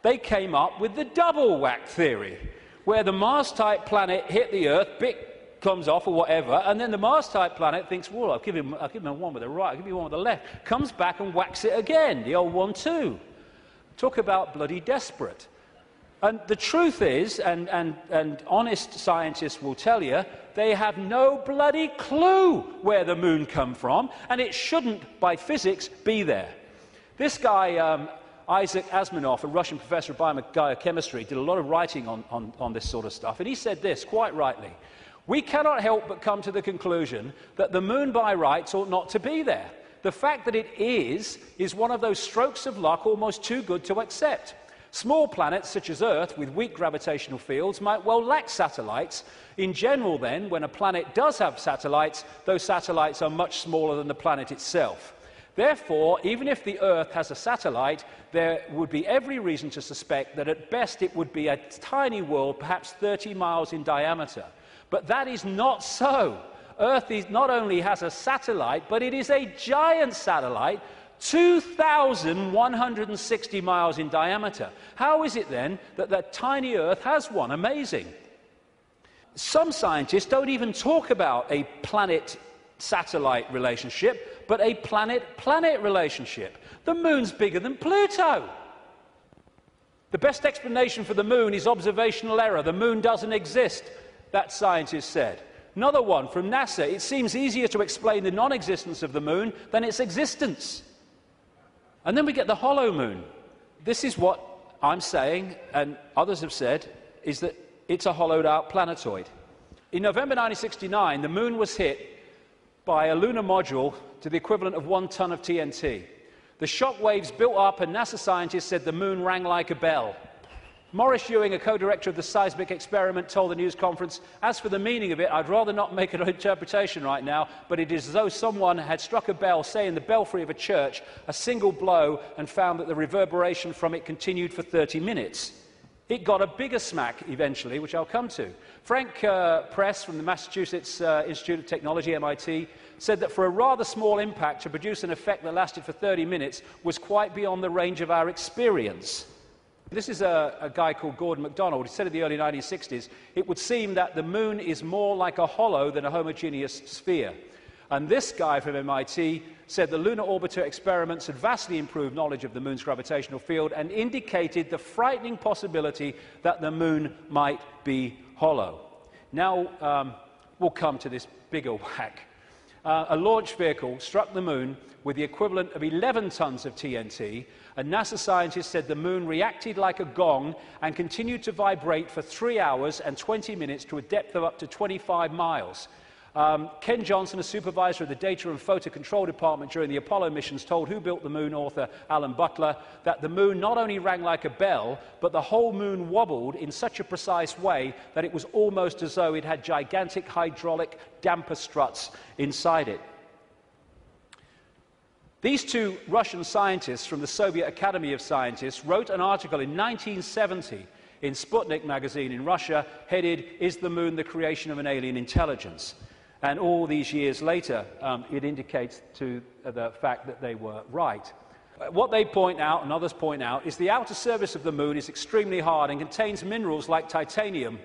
they came up with the Double Whack theory, where the Mars-type planet hit the Earth, bit comes off or whatever, and then the Mars-type planet thinks, well, I'll give him one with the right, I'll give you one with the left, comes back and whacks it again, the old 1-2. Talk about bloody desperate. And the truth is, and honest scientists will tell you, they have no bloody clue where the moon come from, and it shouldn't, by physics, be there. This guy, Isaac Asimov, a Russian professor of biochemistry, did a lot of writing on this sort of stuff, and he said this, quite rightly: we cannot help but come to the conclusion that the moon by rights ought not to be there. The fact that it is one of those strokes of luck almost too good to accept. Small planets such as Earth with weak gravitational fields might well lack satellites. In general then, when a planet does have satellites, those satellites are much smaller than the planet itself. Therefore, even if the Earth has a satellite, there would be every reason to suspect that at best it would be a tiny world, perhaps 30 miles in diameter. But that is not so. Earth not only has a satellite, but it is a giant satellite, 2,160 miles in diameter. How is it then that that tiny Earth has one? Amazing. Some scientists don't even talk about a planet-satellite relationship, but a planet-planet relationship. The moon's bigger than Pluto. The best explanation for the moon is observational error. The moon doesn't exist, that scientist said. Another one from NASA: it seems easier to explain the non-existence of the moon than its existence. And then we get the hollow moon. This is what I'm saying, and others have said, is that it's a hollowed-out planetoid. In November 1969, the moon was hit by a lunar module to the equivalent of 1 ton of TNT. The shock waves built up, and NASA scientists said the moon rang like a bell. Maurice Ewing, a co-director of the seismic experiment, told the news conference, "As for the meaning of it, I'd rather not make an interpretation right now, but it is as though someone had struck a bell, say in the belfry of a church, a single blow, and found that the reverberation from it continued for 30 minutes. It got a bigger smack eventually, which I'll come to." Frank Press from the Massachusetts Institute of Technology, MIT, said that for a rather small impact to produce an effect that lasted for 30 minutes was quite beyond the range of our experience. This is a guy called Gordon MacDonald. He said in the early 1960s, it would seem that the moon is more like a hollow than a homogeneous sphere. And this guy from MIT said the lunar orbiter experiments had vastly improved knowledge of the moon's gravitational field and indicated the frightening possibility that the moon might be hollow. Now we'll come to this bigger whack. A launch vehicle struck the moon with the equivalent of 11 tons of TNT, and NASA scientists said the moon reacted like a gong and continued to vibrate for 3 hours and 20 minutes to a depth of up to 25 miles. Ken Johnson, a supervisor of the Data and Photo Control Department during the Apollo missions, told Who Built the Moon author Alan Butler that the moon not only rang like a bell, but the whole moon wobbled in such a precise way that it was almost as though it had gigantic hydraulic damper struts inside it. These two Russian scientists from the Soviet Academy of Scientists wrote an article in 1970 in Sputnik magazine in Russia, headed, "Is the Moon the Creation of an Alien Intelligence?" And all these years later, it indicates to the fact that they were right. What they point out, and others point out, is the outer surface of the Moon is extremely hard and contains minerals like titanium.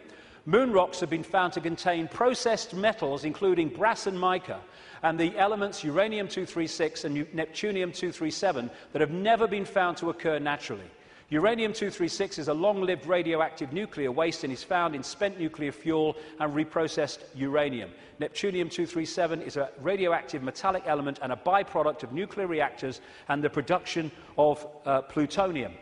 Moon rocks have been found to contain processed metals, including brass and mica, and the elements uranium-236 and neptunium-237 that have never been found to occur naturally. Uranium-236 is a long-lived radioactive nuclear waste and is found in spent nuclear fuel and reprocessed uranium. Neptunium-237 is a radioactive metallic element and a byproduct of nuclear reactors and the production of plutonium.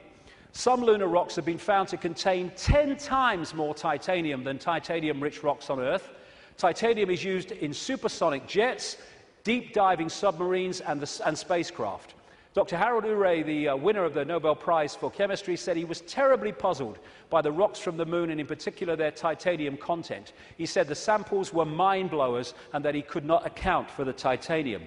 Some lunar rocks have been found to contain 10 times more titanium than titanium-rich rocks on Earth. Titanium is used in supersonic jets, deep-diving submarines, and spacecraft. Dr. Harold Urey, the winner of the Nobel Prize for Chemistry, said he was terribly puzzled by the rocks from the Moon, and in particular their titanium content. He said the samples were mind-blowers and that he could not account for the titanium.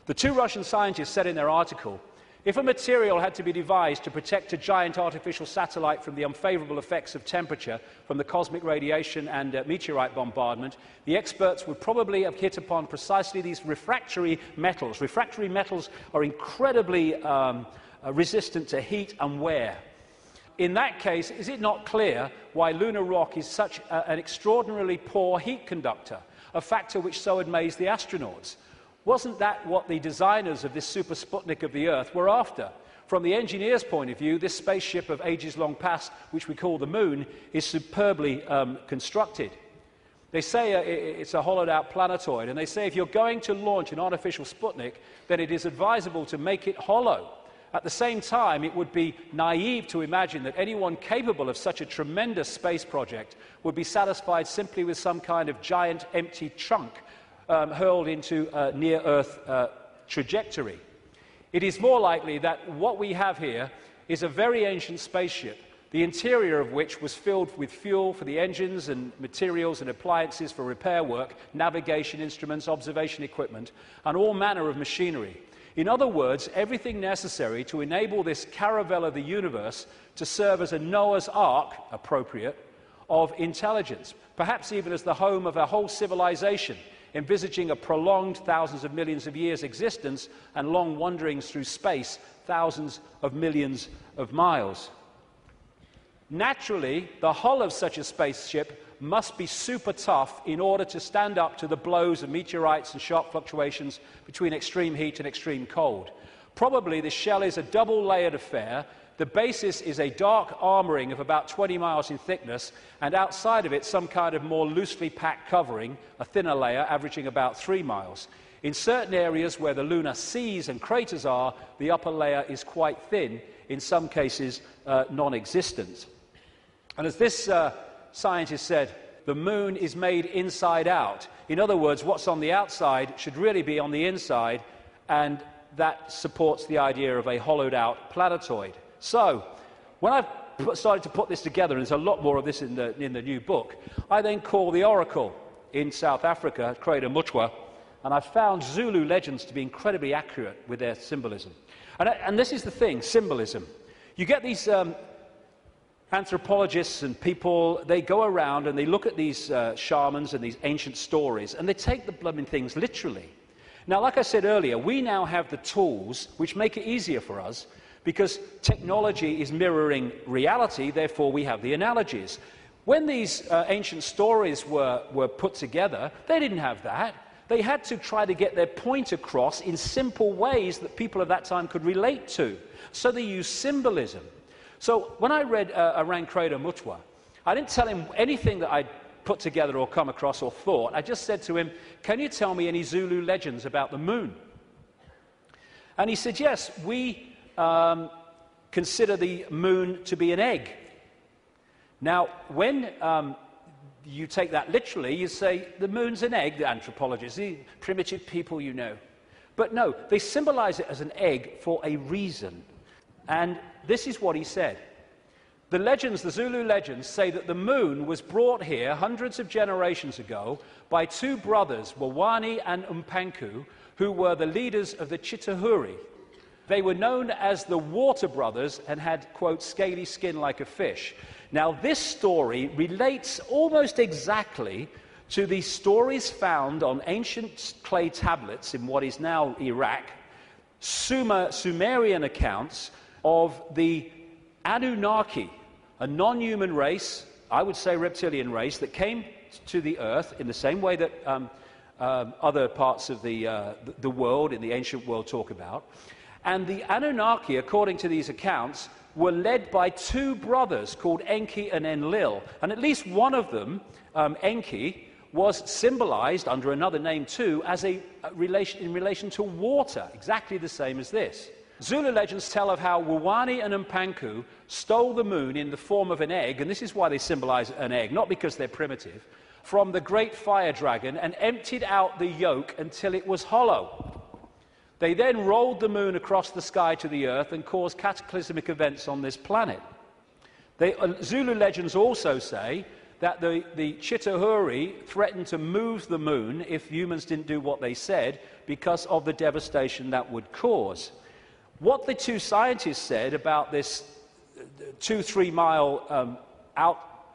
The two Russian scientists said in their article, "If a material had to be devised to protect a giant artificial satellite from the unfavorable effects of temperature from the cosmic radiation and meteorite bombardment, the experts would probably have hit upon precisely these refractory metals. Refractory metals are incredibly resistant to heat and wear. In that case, is it not clear why lunar rock is such an extraordinarily poor heat conductor, a factor which so amazed the astronauts? Wasn't that what the designers of this super Sputnik of the Earth were after? From the engineer's point of view, this spaceship of ages long past, which we call the Moon, is superbly constructed. They say it's a hollowed-out planetoid, and they say if you're going to launch an artificial Sputnik, then it is advisable to make it hollow. At the same time, it would be naive to imagine that anyone capable of such a tremendous space project would be satisfied simply with some kind of giant empty trunk hurled into a near-Earth trajectory. It is more likely that what we have here is a very ancient spaceship, the interior of which was filled with fuel for the engines and materials and appliances for repair work, navigation instruments, observation equipment, and all manner of machinery. In other words, everything necessary to enable this caravel of the universe to serve as a Noah's Ark, appropriate, of intelligence, perhaps even as the home of a whole civilization, envisaging a prolonged thousands of millions of years existence and long wanderings through space, thousands of millions of miles. Naturally, the hull of such a spaceship must be super tough in order to stand up to the blows of meteorites and sharp fluctuations between extreme heat and extreme cold. Probably the shell is a double-layered affair. The basis is a dark armoring of about 20 miles in thickness, and outside of it some kind of more loosely packed covering, a thinner layer averaging about 3 miles. In certain areas where the lunar seas and craters are, the upper layer is quite thin, in some cases non-existent. And as this scientist said, the Moon is made inside out. In other words, what's on the outside should really be on the inside, and that supports the idea of a hollowed-out planetoid. So, when I've started to put this together, and there's a lot more of this in the new book, I then call the oracle in South Africa, Credo Mutwa, and I've found Zulu legends to be incredibly accurate with their symbolism. And this is the thing, symbolism. You get these anthropologists and people, they go around and they look at these shamans and these ancient stories, and they take the blooming things literally. Now, like I said earlier, we now have the tools which make it easier for us, because technology is mirroring reality, therefore we have the analogies. When these ancient stories were put together, they didn't have that. They had to try to get their point across in simple ways that people of that time could relate to. So they used symbolism. So when I read Arang Credo Mutwa, I didn't tell him anything that I'd put together or come across or thought. I just said to him, "Can you tell me any Zulu legends about the Moon?" And he said, "Yes, we consider the Moon to be an egg." Now, when you take that literally, you say, the Moon's an egg, the anthropologists, the primitive people you know. But no, they symbolize it as an egg for a reason. And this is what he said. The legends, the Zulu legends, say that the Moon was brought here hundreds of generations ago by two brothers, Wawani and Umpanku, who were the leaders of the Chitahuri. They were known as the Water Brothers and had, quote, scaly skin like a fish. Now, this story relates almost exactly to the stories found on ancient clay tablets in what is now Iraq, Sumerian accounts of the Anunnaki, a non-human race, I would say reptilian race, that came to the earth in the same way that other parts of the world, in the ancient world, talk about. And the Anunnaki, according to these accounts, were led by two brothers called Enki and Enlil. And at least one of them, Enki, was symbolized under another name too as in relation to water, exactly the same as this. Zulu legends tell of how Wuwani and Mpanku stole the moon in the form of an egg, and this is why they symbolize an egg, not because they're primitive, from the great fire dragon and emptied out the yolk until it was hollow. They then rolled the moon across the sky to the earth and caused cataclysmic events on this planet. Zulu legends also say that the Chitauri threatened to move the moon if humans didn't do what they said because of the devastation that would cause. What the two scientists said about this 2-3 mile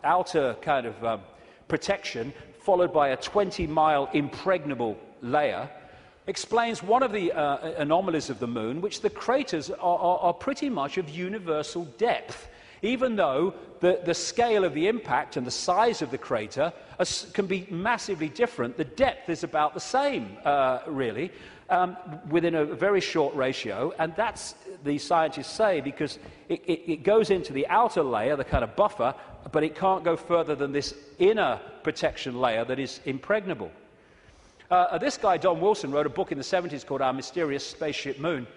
outer kind of protection, followed by a 20-mile impregnable layer, explains one of the anomalies of the moon, which the craters are pretty much of universal depth. Even though the scale of the impact and the size of the crater can be massively different, the depth is about the same, really, within a very short ratio. And that's, the scientists say, because it goes into the outer layer, the kind of buffer, but it can't go further than this inner protection layer that is impregnable. This guy, Don Wilson, wrote a book in the 70s called Our Mysterious Spaceship Moon.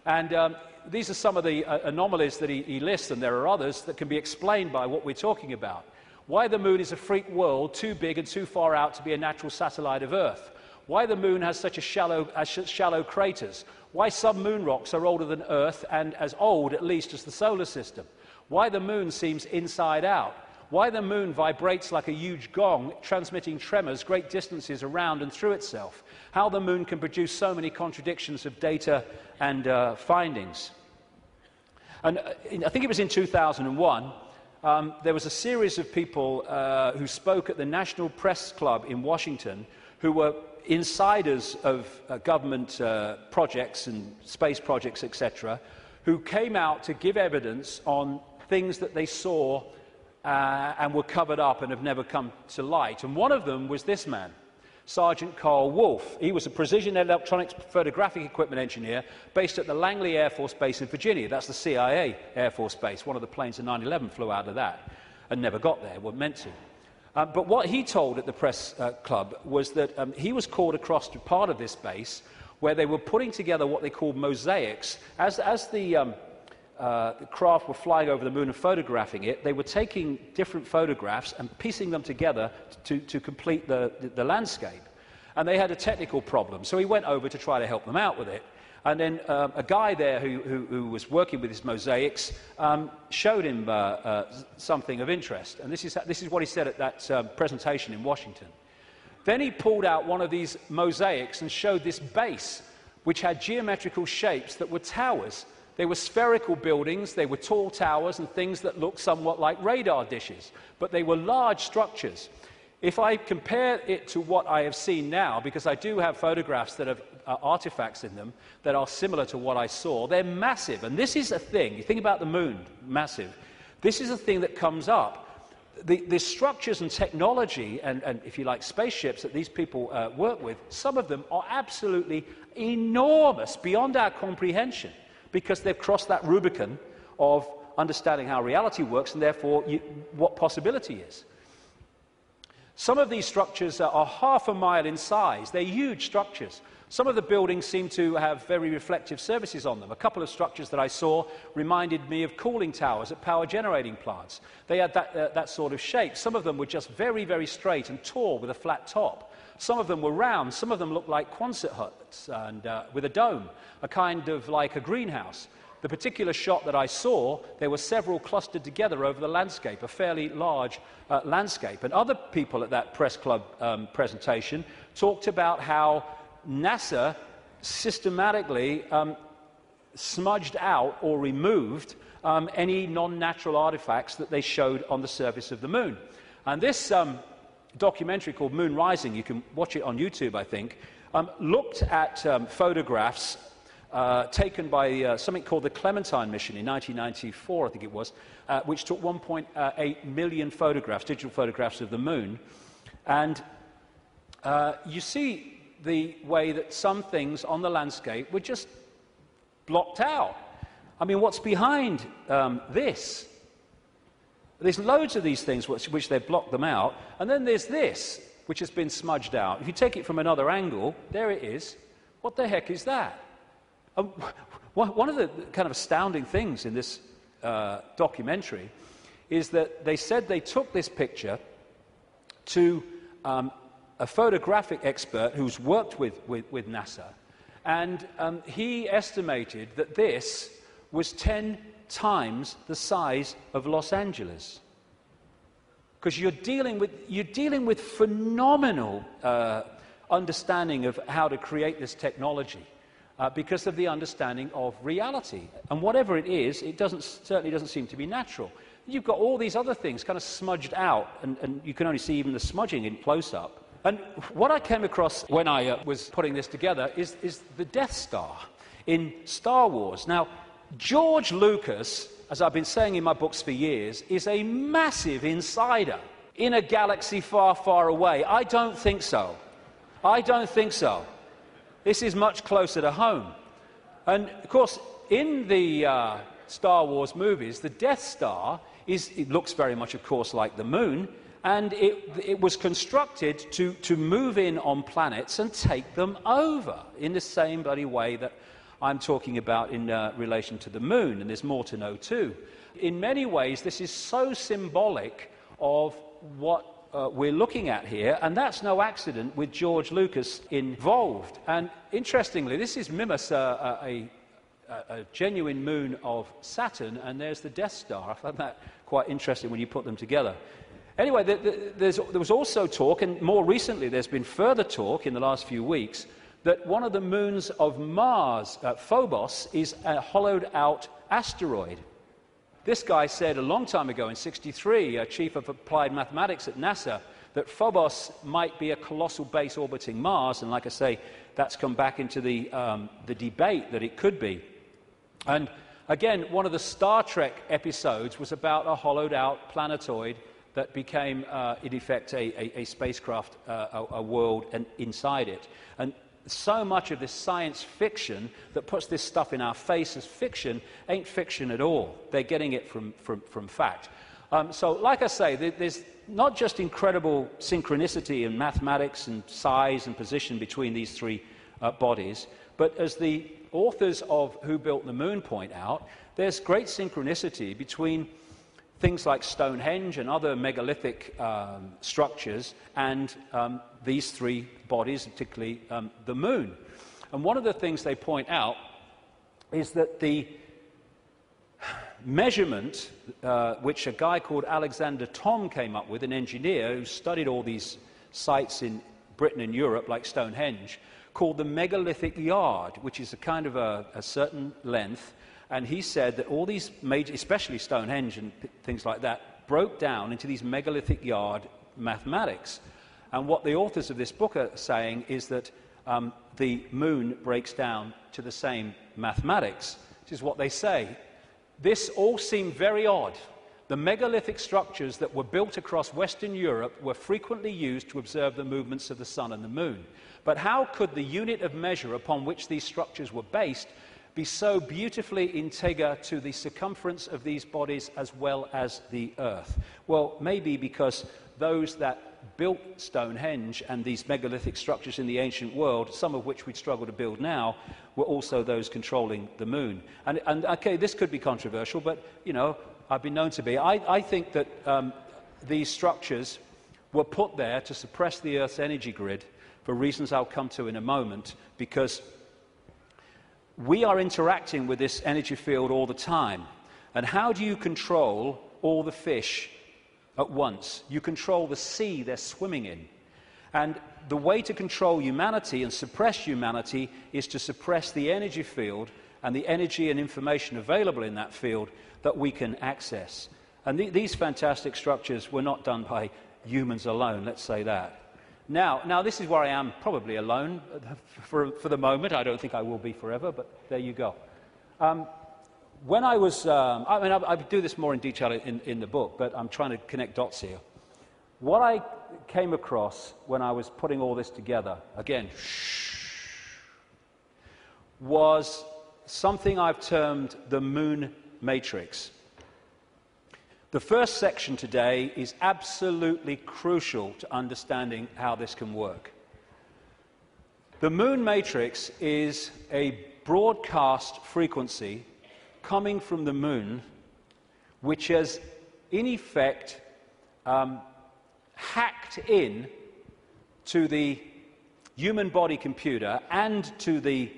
And these are some of the anomalies that he lists, and there are others that can be explained by what we're talking about. Why the moon is a freak world, too big and too far out to be a natural satellite of Earth. Why the moon has such shallow craters. Why some moon rocks are older than Earth and as old, at least, as the solar system. Why the moon seems inside out. Why the moon vibrates like a huge gong, transmitting tremors great distances around and through itself. How the moon can produce so many contradictions of data and findings. And I think it was in 2001, there was a series of people who spoke at the National Press Club in Washington who were insiders of government projects and space projects, etc., who came out to give evidence on things that they saw and were covered up and have never come to light. And one of them was this man, Sergeant Carl Wolf. He was a precision electronics photographic equipment engineer based at the Langley Air Force Base in Virginia. That's the CIA Air Force Base. One of the planes in 9/11 flew out of that and never got there, weren't meant to. But what he told at the press club was that he was called across to part of this base where they were putting together what they called mosaics. As the craft were flying over the moon and photographing it, they were taking different photographs and piecing them together to complete the landscape. And they had a technical problem, so he went over to try to help them out with it. And then a guy there who was working with his mosaics showed him something of interest. And this is what he said at that presentation in Washington. Then he pulled out one of these mosaics and showed this base, which had geometrical shapes that were towers. They were spherical buildings, they were tall towers and things that looked somewhat like radar dishes, but they were large structures. If I compare it to what I have seen now, because I do have photographs that have artifacts in them that are similar to what I saw, they're massive. And this is a thing, you think about the moon, massive. This is a thing that comes up. The structures and technology and, if you like, spaceships that these people work with, some of them are absolutely enormous, beyond our comprehension, because they've crossed that Rubicon of understanding how reality works and therefore what possibility is. Some of these structures are half a mile in size. They're huge structures. Some of the buildings seem to have very reflective surfaces on them. A couple of structures that I saw reminded me of cooling towers at power generating plants. They had that sort of shape. Some of them were just very, very straight and tall with a flat top. Some of them were round. Some of them looked like Quonset huts and with a dome, a kind of like a greenhouse. The particular shot that I saw, there were several clustered together over the landscape, a fairly large landscape. And other people at that press club presentation talked about how NASA systematically smudged out or removed any non-natural artifacts that they showed on the surface of the moon. And this documentary called Moon Rising, you can watch it on YouTube, I think, looked at photographs taken by something called the Clementine mission in 1994, I think it was, which took 1.8 million photographs, digital photographs of the moon. And you see the way that some things on the landscape were just blocked out. I mean, what's behind this? There's loads of these things which they've blocked them out, and then there's this, which has been smudged out. If you take it from another angle, there it is. What the heck is that? One of the kind of astounding things in this documentary is that they said they took this picture to a photographic expert who's worked with NASA, and he estimated that this was 10 times the size of Los Angeles. Because you're dealing with phenomenal understanding of how to create this technology because of the understanding of reality. And whatever it is, it certainly doesn't seem to be natural. You've got all these other things kind of smudged out, and you can only see even the smudging in close-up. And what I came across when I was putting this together is the Death Star in Star Wars. Now, George Lucas, as I've been saying in my books for years, is a massive insider in a galaxy far, far away. I don't think so. I don't think so. This is much closer to home. And, of course, in the Star Wars movies, the Death Star it looks very much, of course, like the moon, and it was constructed to move in on planets and take them over in the same bloody way that I'm talking about in relation to the moon, and there's more to know too. In many ways, this is so symbolic of what we're looking at here, and that's no accident with George Lucas involved. And interestingly, this is Mimas, a genuine moon of Saturn, and there's the Death Star. I found that quite interesting when you put them together. Anyway, there was also talk, and more recently there's been further talk in the last few weeks, that one of the moons of Mars, Phobos, is a hollowed-out asteroid. This guy said a long time ago, in '63, chief of applied mathematics at NASA, that Phobos might be a colossal base orbiting Mars, and like I say, that's come back into the debate that it could be. And again, one of the Star Trek episodes was about a hollowed-out planetoid that became, in effect, a spacecraft, a world, and inside it. And so much of this science fiction that puts this stuff in our face as fiction ain't fiction at all. They're getting it from fact. So, like I say, there's not just incredible synchronicity in mathematics and size and position between these three bodies, but as the authors of Who Built the Moon point out, there's great synchronicity between things like Stonehenge and other megalithic structures and these three bodies, particularly the moon. And one of the things they point out is that the measurement, which a guy called Alexander Thom came up with, an engineer who studied all these sites in Britain and Europe, like Stonehenge, called the megalithic yard, which is a kind of a certain length. And he said that all these major, especially Stonehenge and things like that, broke down into these megalithic yard mathematics. And what the authors of this book are saying is that the moon breaks down to the same mathematics, which is what they say. This all seemed very odd. The megalithic structures that were built across Western Europe were frequently used to observe the movements of the sun and the moon. But how could the unit of measure upon which these structures were based be so beautifully integer to the circumference of these bodies as well as the Earth? Well, maybe because those that built Stonehenge and these megalithic structures in the ancient world, some of which we'd struggle to build now, were also those controlling the moon. And okay, this could be controversial, but, you know, I've been known to be. I think that these structures were put there to suppress the Earth's energy grid for reasons I'll come to in a moment, because we are interacting with this energy field all the time. And how do you control all the fish at once? You control the sea they're swimming in. And the way to control humanity and suppress humanity is to suppress the energy field and the energy and information available in that field that we can access. And these fantastic structures were not done by humans alone, let's say that. Now this is where I am probably alone for the moment. I don't think I will be forever, but there you go. When I was, I do this more in detail in the book, but I'm trying to connect dots here. What I came across when I was putting all this together, again, was something I've termed the moon matrix. The first section today is absolutely crucial to understanding how this can work. The moon matrix is a broadcast frequency coming from the moon, which has, in effect, hacked in to the human body computer and to the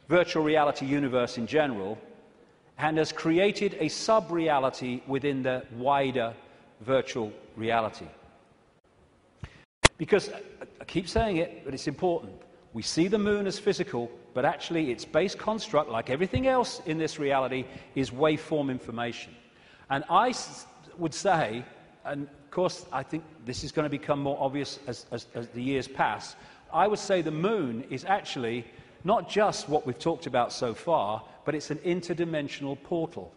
virtual reality universe in general, and has created a sub-reality within the wider virtual reality. Because, I keep saying it, but it's important, we see the moon as physical, but actually its base construct, like everything else in this reality, is waveform information. And I would say, and of course I think this is going to become more obvious as the years pass, I would say the moon is actually not just what we've talked about so far, but it's an interdimensional portal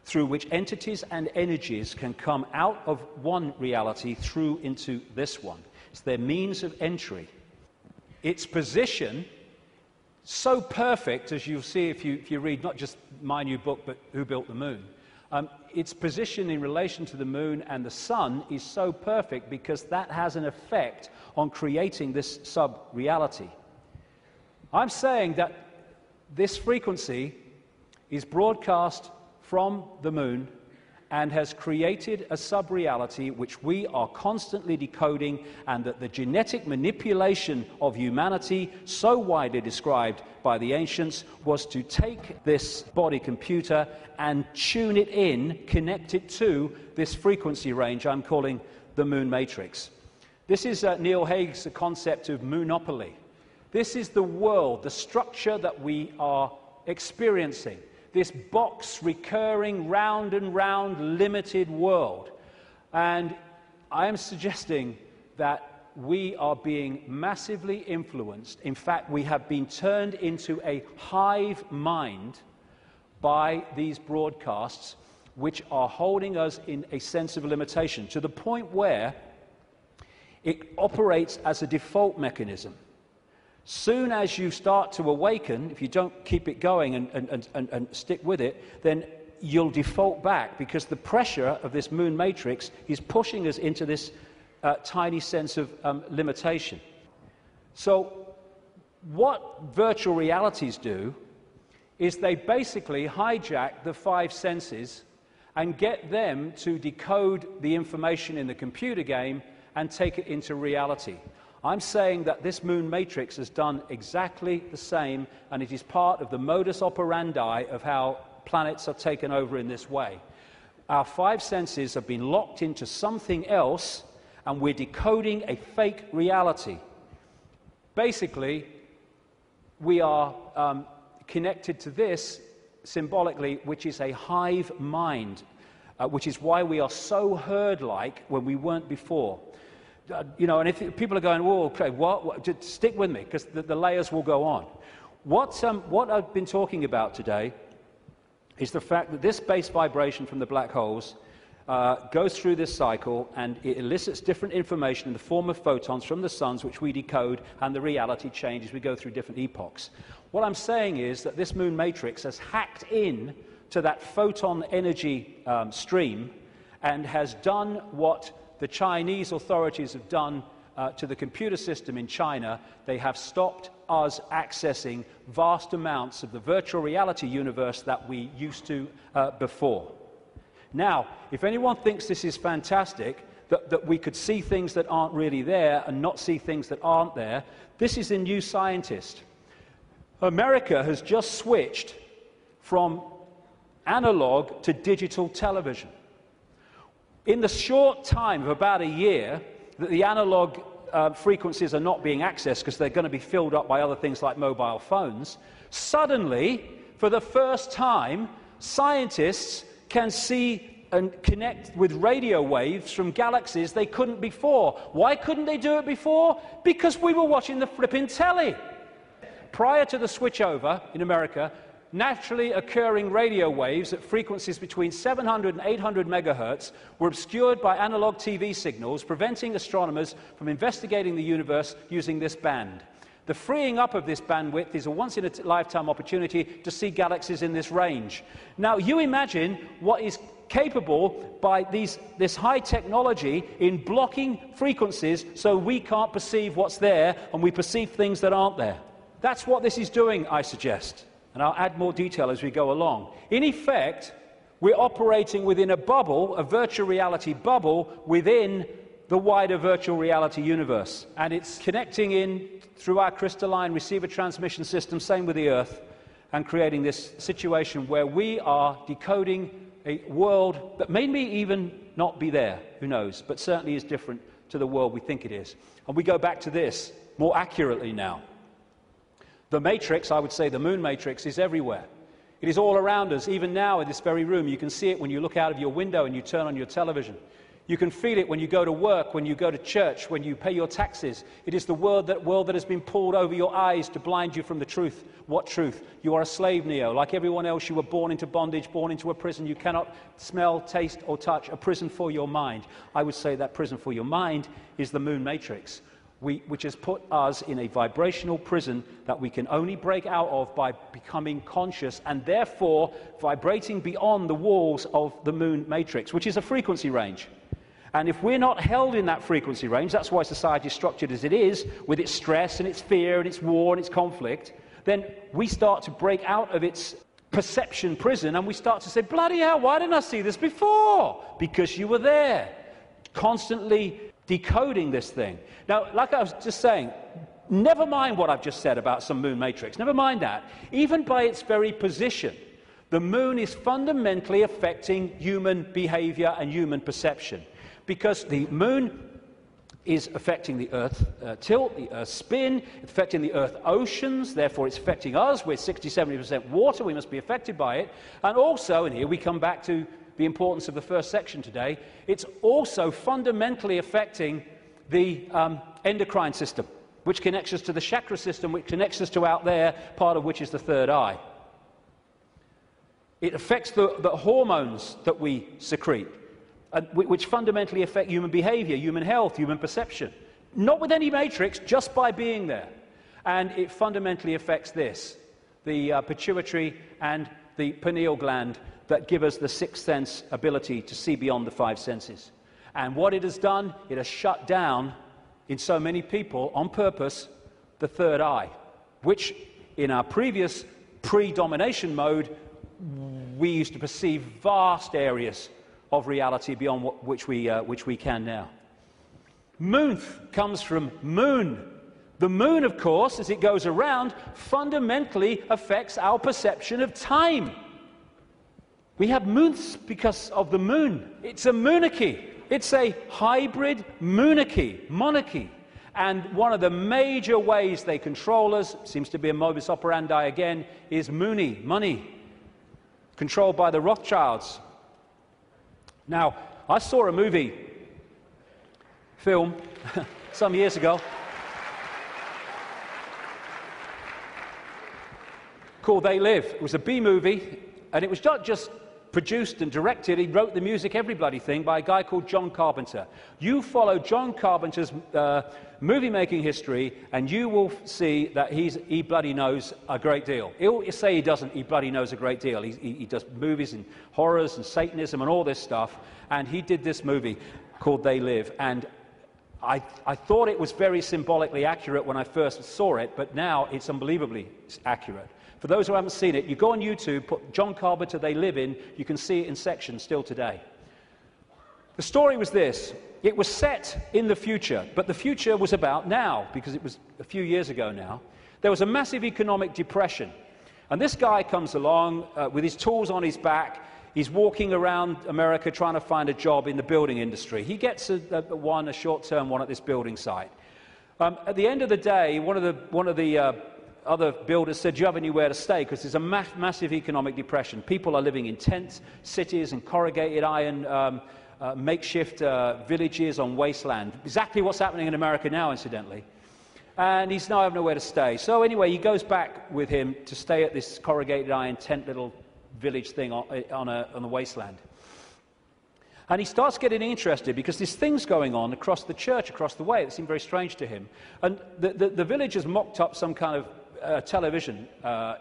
through which entities and energies can come out of one reality through into this one. It's their means of entry. Its position, so perfect, as you'll see if you read not just my new book, but Who Built the Moon, its position in relation to the moon and the sun is so perfect because that has an effect on creating this sub-reality. I'm saying that this frequency is broadcast from the moon and has created a sub-reality which we are constantly decoding, and that the genetic manipulation of humanity, so widely described by the ancients, was to take this body computer and tune it in, connect it to this frequency range I'm calling the moon matrix. This is Neil Haig's concept of moonopoly. This is the world, the structure that we are experiencing. This box, recurring, round and round, limited world. And I am suggesting that we are being massively influenced. In fact, we have been turned into a hive mind by these broadcasts, which are holding us in a sense of limitation, to the point where it operates as a default mechanism. Soon as you start to awaken, if you don't keep it going and stick with it, then you'll default back, because the pressure of this moon matrix is pushing us into this tiny sense of limitation. So what virtual realities do is they basically hijack the five senses and get them to decode the information in the computer game and take it into reality. I'm saying that this moon matrix has done exactly the same, and it is part of the modus operandi of how planets are taken over in this way. Our five senses have been locked into something else, and we're decoding a fake reality. Basically, we are connected to this symbolically, which is a hive mind, which is why we are so herd-like when we weren't before. And if people are going, "Whoa, okay, what?" Just stick with me, because the layers will go on. What I've been talking about today is the fact that this base vibration from the black holes goes through this cycle, and it elicits different information in the form of photons from the suns, which we decode, and the reality changes. We go through different epochs. What I'm saying is that this moon matrix has hacked in to that photon energy stream and has done what the Chinese authorities have done to the computer system in China. They have stopped us accessing vast amounts of the virtual reality universe that we used to before. Now, if anyone thinks this is fantastic, that we could see things that aren't really there and not see things that aren't there, this is a New Scientist. America has just switched from analog to digital television. In the short time of about a year that the analog frequencies are not being accessed because they're going to be filled up by other things like mobile phones, suddenly for the first time, scientists can see and connect with radio waves from galaxies they couldn't before. Why couldn't they do it before? Because we were watching the flipping telly. Prior to the switchover in America, naturally occurring radio waves at frequencies between 700 and 800 megahertz were obscured by analog TV signals, preventing astronomers from investigating the universe using this band. The freeing up of this bandwidth is a once-in-a-lifetime opportunity to see galaxies in this range. Now, you imagine what is capable by this high technology in blocking frequencies so we can't perceive what's there and we perceive things that aren't there. That's what this is doing, I suggest. And I'll add more detail as we go along. In effect, we're operating within a bubble, a virtual reality bubble, within the wider virtual reality universe. And it's connecting in through our crystalline receiver transmission system, same with the Earth, and creating this situation where we are decoding a world that may even not be there, who knows, but certainly is different to the world we think it is. And we go back to this more accurately now. The matrix, I would say the moon matrix, is everywhere. It is all around us, even now in this very room. You can see it when you look out of your window and you turn on your television. You can feel it when you go to work, when you go to church, when you pay your taxes. It is the world that has been pulled over your eyes to blind you from the truth. What truth? You are a slave, Neo. Like everyone else, you were born into bondage, born into a prison. You cannot smell, taste, or touch. A prison for your mind. I would say that prison for your mind is the moon matrix, which has put us in a vibrational prison that we can only break out of by becoming conscious and therefore vibrating beyond the walls of the moon matrix, which is a frequency range. And if we're not held in that frequency range, that's why society is structured as it is, with its stress and its fear and its war and its conflict, then we start to break out of its perception prison and we start to say, bloody hell, why didn't I see this before? Because you were there, constantly decoding this thing. Now, like I was just saying, never mind what I've just said about some moon matrix, never mind that. Even by its very position, the moon is fundamentally affecting human behavior and human perception. Because the moon is affecting the Earth tilt, the Earth spin, it's affecting the Earth oceans, therefore it's affecting us. We're 60-70% water, we must be affected by it. And also, and here we come back to the importance of the first section today, it's also fundamentally affecting the endocrine system, which connects us to the chakra system, which connects us to out there, part of which is the third eye. It affects the hormones that we secrete, which fundamentally affect human behavior, human health, human perception. Not with any matrix, just by being there. And it fundamentally affects this, the pituitary and the pineal gland that give us the sixth sense ability to see beyond the five senses. And what it has done, it has shut down, in so many people, on purpose, the third eye, which in our previous pre-domination mode, we used to perceive vast areas of reality beyond which we can now. Moonth comes from moon. The moon, of course, as it goes around, fundamentally affects our perception of time. We have moonths because of the moon. It's a moonarchy. It's a hybrid monarchy. And one of the major ways they control us, seems to be a modus operandi again, is money, controlled by the Rothschilds. Now, I saw a film, some years ago, called They Live. It was a B-movie, and it was not just produced and directed, he wrote the music, every bloody thing, by a guy called John Carpenter. You follow John Carpenter's movie-making history, and you will see that he bloody knows a great deal. He'll say he doesn't, he bloody knows a great deal. He does movies and horrors and Satanism and all this stuff, and he did this movie called They Live, and I thought it was very symbolically accurate when I first saw it, but now it's unbelievably accurate. For those who haven't seen it, you go on YouTube, put John Carpenter They Live in, you can see it in sections still today. The story was this. It was set in the future, but the future was about now, because it was a few years ago now. There was a massive economic depression, and this guy comes along with his tools on his back. He's walking around America trying to find a job in the building industry. He gets a short-term one at this building site. At the end of the day, one of the other builders said, do you have anywhere to stay? Because there's a massive economic depression. People are living in tent cities and corrugated iron makeshift villages on wasteland. Exactly what's happening in America now, incidentally. And he's now having nowhere to stay. So anyway, he goes back with him to stay at this corrugated iron tent little village thing on the wasteland. And he starts getting interested because there's things going on across the church, across the way, that seem very strange to him. And the villagers mocked up some kind of television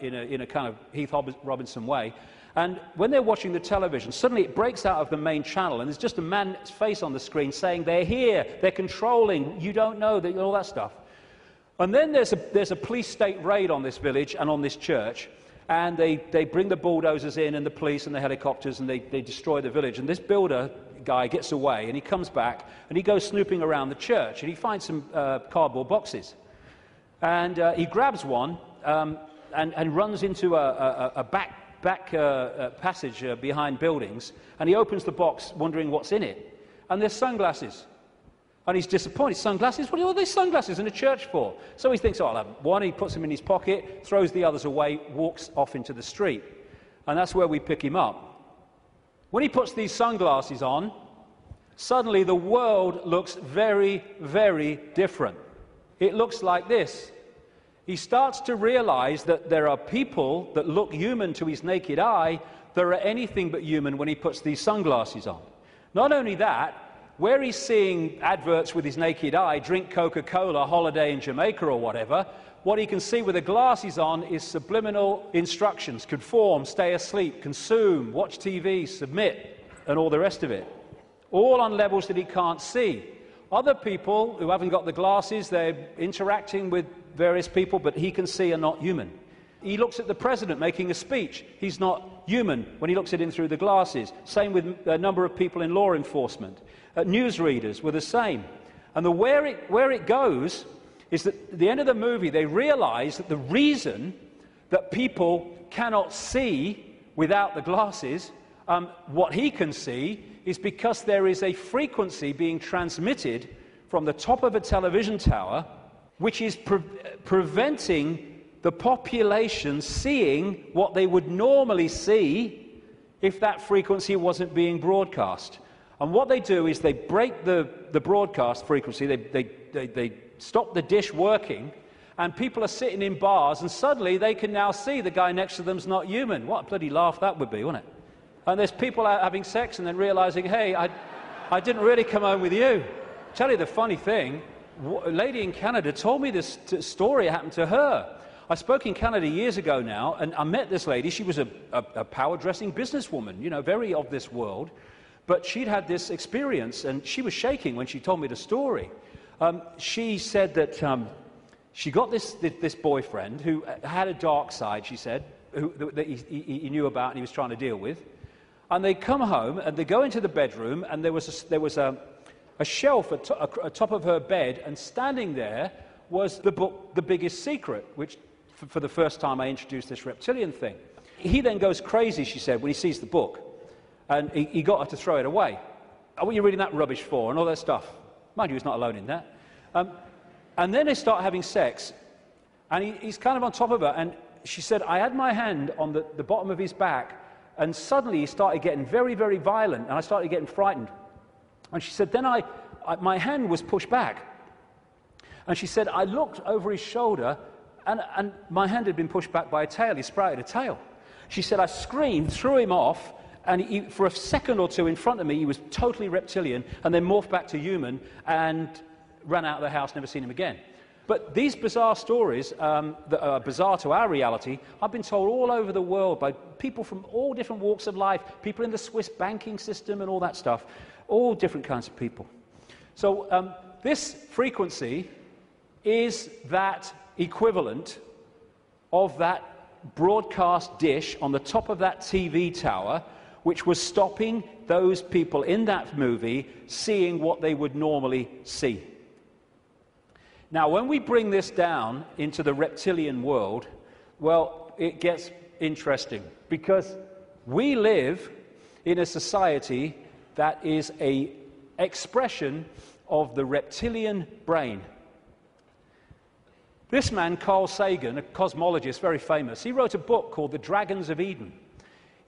in a kind of Heath Robinson way. And when they're watching the television, suddenly it breaks out of the main channel, and there's just a man's face on the screen saying, they're here, they're controlling, you don't know, all that stuff. And then there's a police state raid on this village and on this church, and they bring the bulldozers in and the police and the helicopters, and they destroy the village. And this builder guy gets away, and he comes back, and he goes snooping around the church, and he finds some cardboard boxes. And he grabs one and runs into a back passage behind buildings, and he opens the box wondering what's in it. And there's sunglasses. And he's disappointed. Sunglasses? What are these sunglasses in a church for? So he thinks, oh, I'll have one. He puts them in his pocket, throws the others away, walks off into the street. And that's where we pick him up. When he puts these sunglasses on, suddenly the world looks very, very different. It looks like this. He starts to realize that there are people that look human to his naked eye that are anything but human when he puts these sunglasses on. Not only that, where he's seeing adverts with his naked eye, drink Coca-Cola, holiday in Jamaica or whatever, what he can see with the glasses on is subliminal instructions: conform, stay asleep, consume, watch TV, submit, and all the rest of it. All on levels that he can't see. Other people who haven't got the glasses, they're interacting with various people, but he can see are not human. He looks at the president making a speech. He's not human when he looks at him through the glasses. Same with a number of people in law enforcement. Newsreaders were the same. And where it goes is that at the end of the movie, they realize that the reason that people cannot see without the glasses, what he can see, is because there is a frequency being transmitted from the top of a television tower, which is preventing the population seeing what they would normally see if that frequency wasn't being broadcast. And what they do is they break the broadcast frequency, they stop the dish working, and people are sitting in bars, and suddenly they can now see the guy next to them's not human. What a bloody laugh that would be, wouldn't it? And there's people out having sex and then realizing, hey, I didn't really come home with you. Tell you the funny thing, a lady in Canada told me this story happened to her. I spoke in Canada years ago now, and I met this lady. She was a power-dressing businesswoman, you know, very of this world. But she'd had this experience, and she was shaking when she told me the story. She said that she got this boyfriend who had a dark side, she said, that he knew about and he was trying to deal with. And they come home, and they go into the bedroom, and there was a shelf at top of her bed, and standing there was the book, The Biggest Secret, which, for the first time, I introduced this reptilian thing. He then goes crazy, she said, when he sees the book. And he got her to throw it away. Oh, what are you reading that rubbish for? And all that stuff. Mind you, he's not alone in that. And then they start having sex. And he's kind of on top of her. And she said, I had my hand on the bottom of his back. And suddenly he started getting very, very violent. And I started getting frightened. And she said, then my hand was pushed back. And she said, I looked over his shoulder. And my hand had been pushed back by a tail. He sprouted a tail. She said, I screamed, threw him off. And for a second or two in front of me, he was totally reptilian, and then morphed back to human and ran out of the house, never seen him again. But these bizarre stories that are bizarre to our reality, I've been told all over the world by people from all different walks of life, people in the Swiss banking system and all that stuff, all different kinds of people. So this frequency is that equivalent of that broadcast dish on the top of that TV tower, which was stopping those people in that movie seeing what they would normally see. Now, when we bring this down into the reptilian world, well, it gets interesting, because we live in a society that is an expression of the reptilian brain. This man, Carl Sagan, a cosmologist, very famous, he wrote a book called The Dragons of Eden,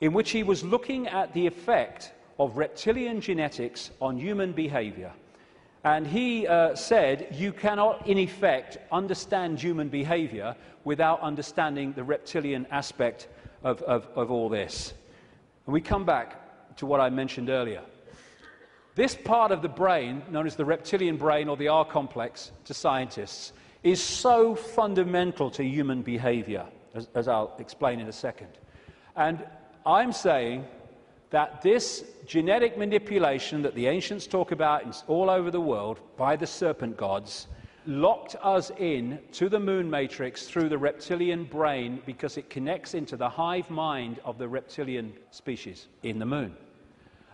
in which he was looking at the effect of reptilian genetics on human behavior. And he said you cannot, in effect, understand human behavior without understanding the reptilian aspect of all this. And we come back to what I mentioned earlier. This part of the brain, known as the reptilian brain or the R complex to scientists, is so fundamental to human behavior, as I'll explain in a second. And I'm saying that this genetic manipulation that the ancients talk about all over the world by the serpent gods locked us in to the moon matrix through the reptilian brain because it connects into the hive mind of the reptilian species in the moon.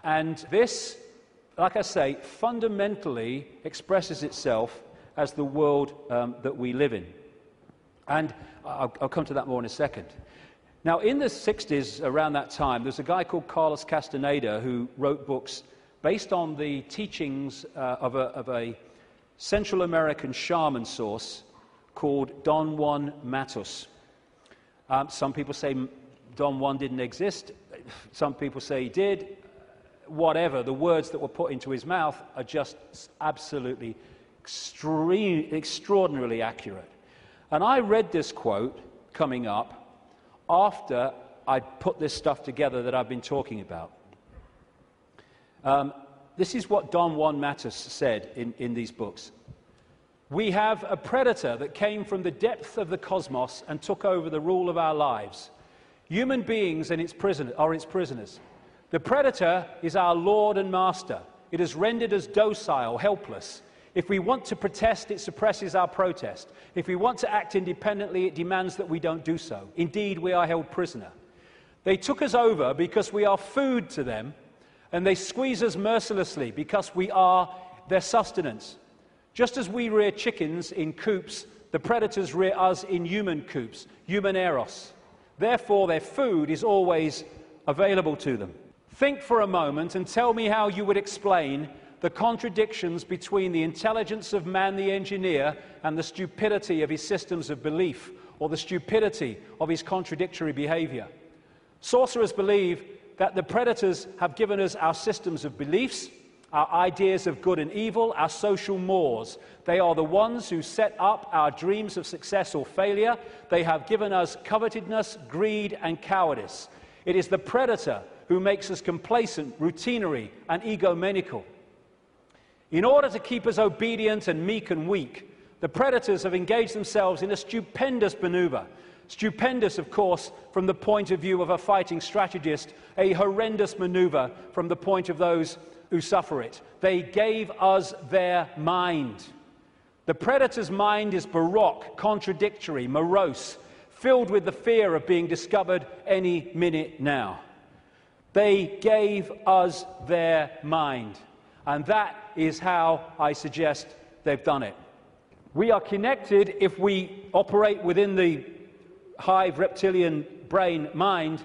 And this, like I say, fundamentally expresses itself as the world that we live in. And I'll come to that more in a second. Now, in the 60s, around that time, there's a guy called Carlos Castaneda who wrote books based on the teachings of a Central American shaman source called Don Juan Matus. Some people say Don Juan didn't exist. Some people say he did. Whatever, the words that were put into his mouth are just absolutely extraordinarily accurate. And I read this quote coming up after I'd put this stuff together that I've been talking about. This is what Don Juan Matus said in these books. We have a predator that came from the depth of the cosmos and took over the rule of our lives. Human beings and are its prisoners. The predator is our lord and master. It has rendered us docile, helpless. If we want to protest, it suppresses our protest. If we want to act independently, it demands that we don't do so. Indeed, we are held prisoner. They took us over because we are food to them, and they squeeze us mercilessly because we are their sustenance. Just as we rear chickens in coops, the predators rear us in human coops, human eros. Therefore, their food is always available to them. Think for a moment and tell me how you would explain the contradictions between the intelligence of man the engineer and the stupidity of his systems of belief, or the stupidity of his contradictory behavior. Sorcerers believe that the predators have given us our systems of beliefs, our ideas of good and evil, our social mores. They are the ones who set up our dreams of success or failure. They have given us covetousness, greed, and cowardice. It is the predator who makes us complacent, routinary, and egomaniacal. In order to keep us obedient and meek and weak, the predators have engaged themselves in a stupendous maneuver. Stupendous, of course, from the point of view of a fighting strategist, a horrendous maneuver from the point of those who suffer it. They gave us their mind. The predator's mind is baroque, contradictory, morose, filled with the fear of being discovered any minute now. They gave us their mind. And that is how I suggest they've done it. We are connected if we operate within the hive reptilian brain mind.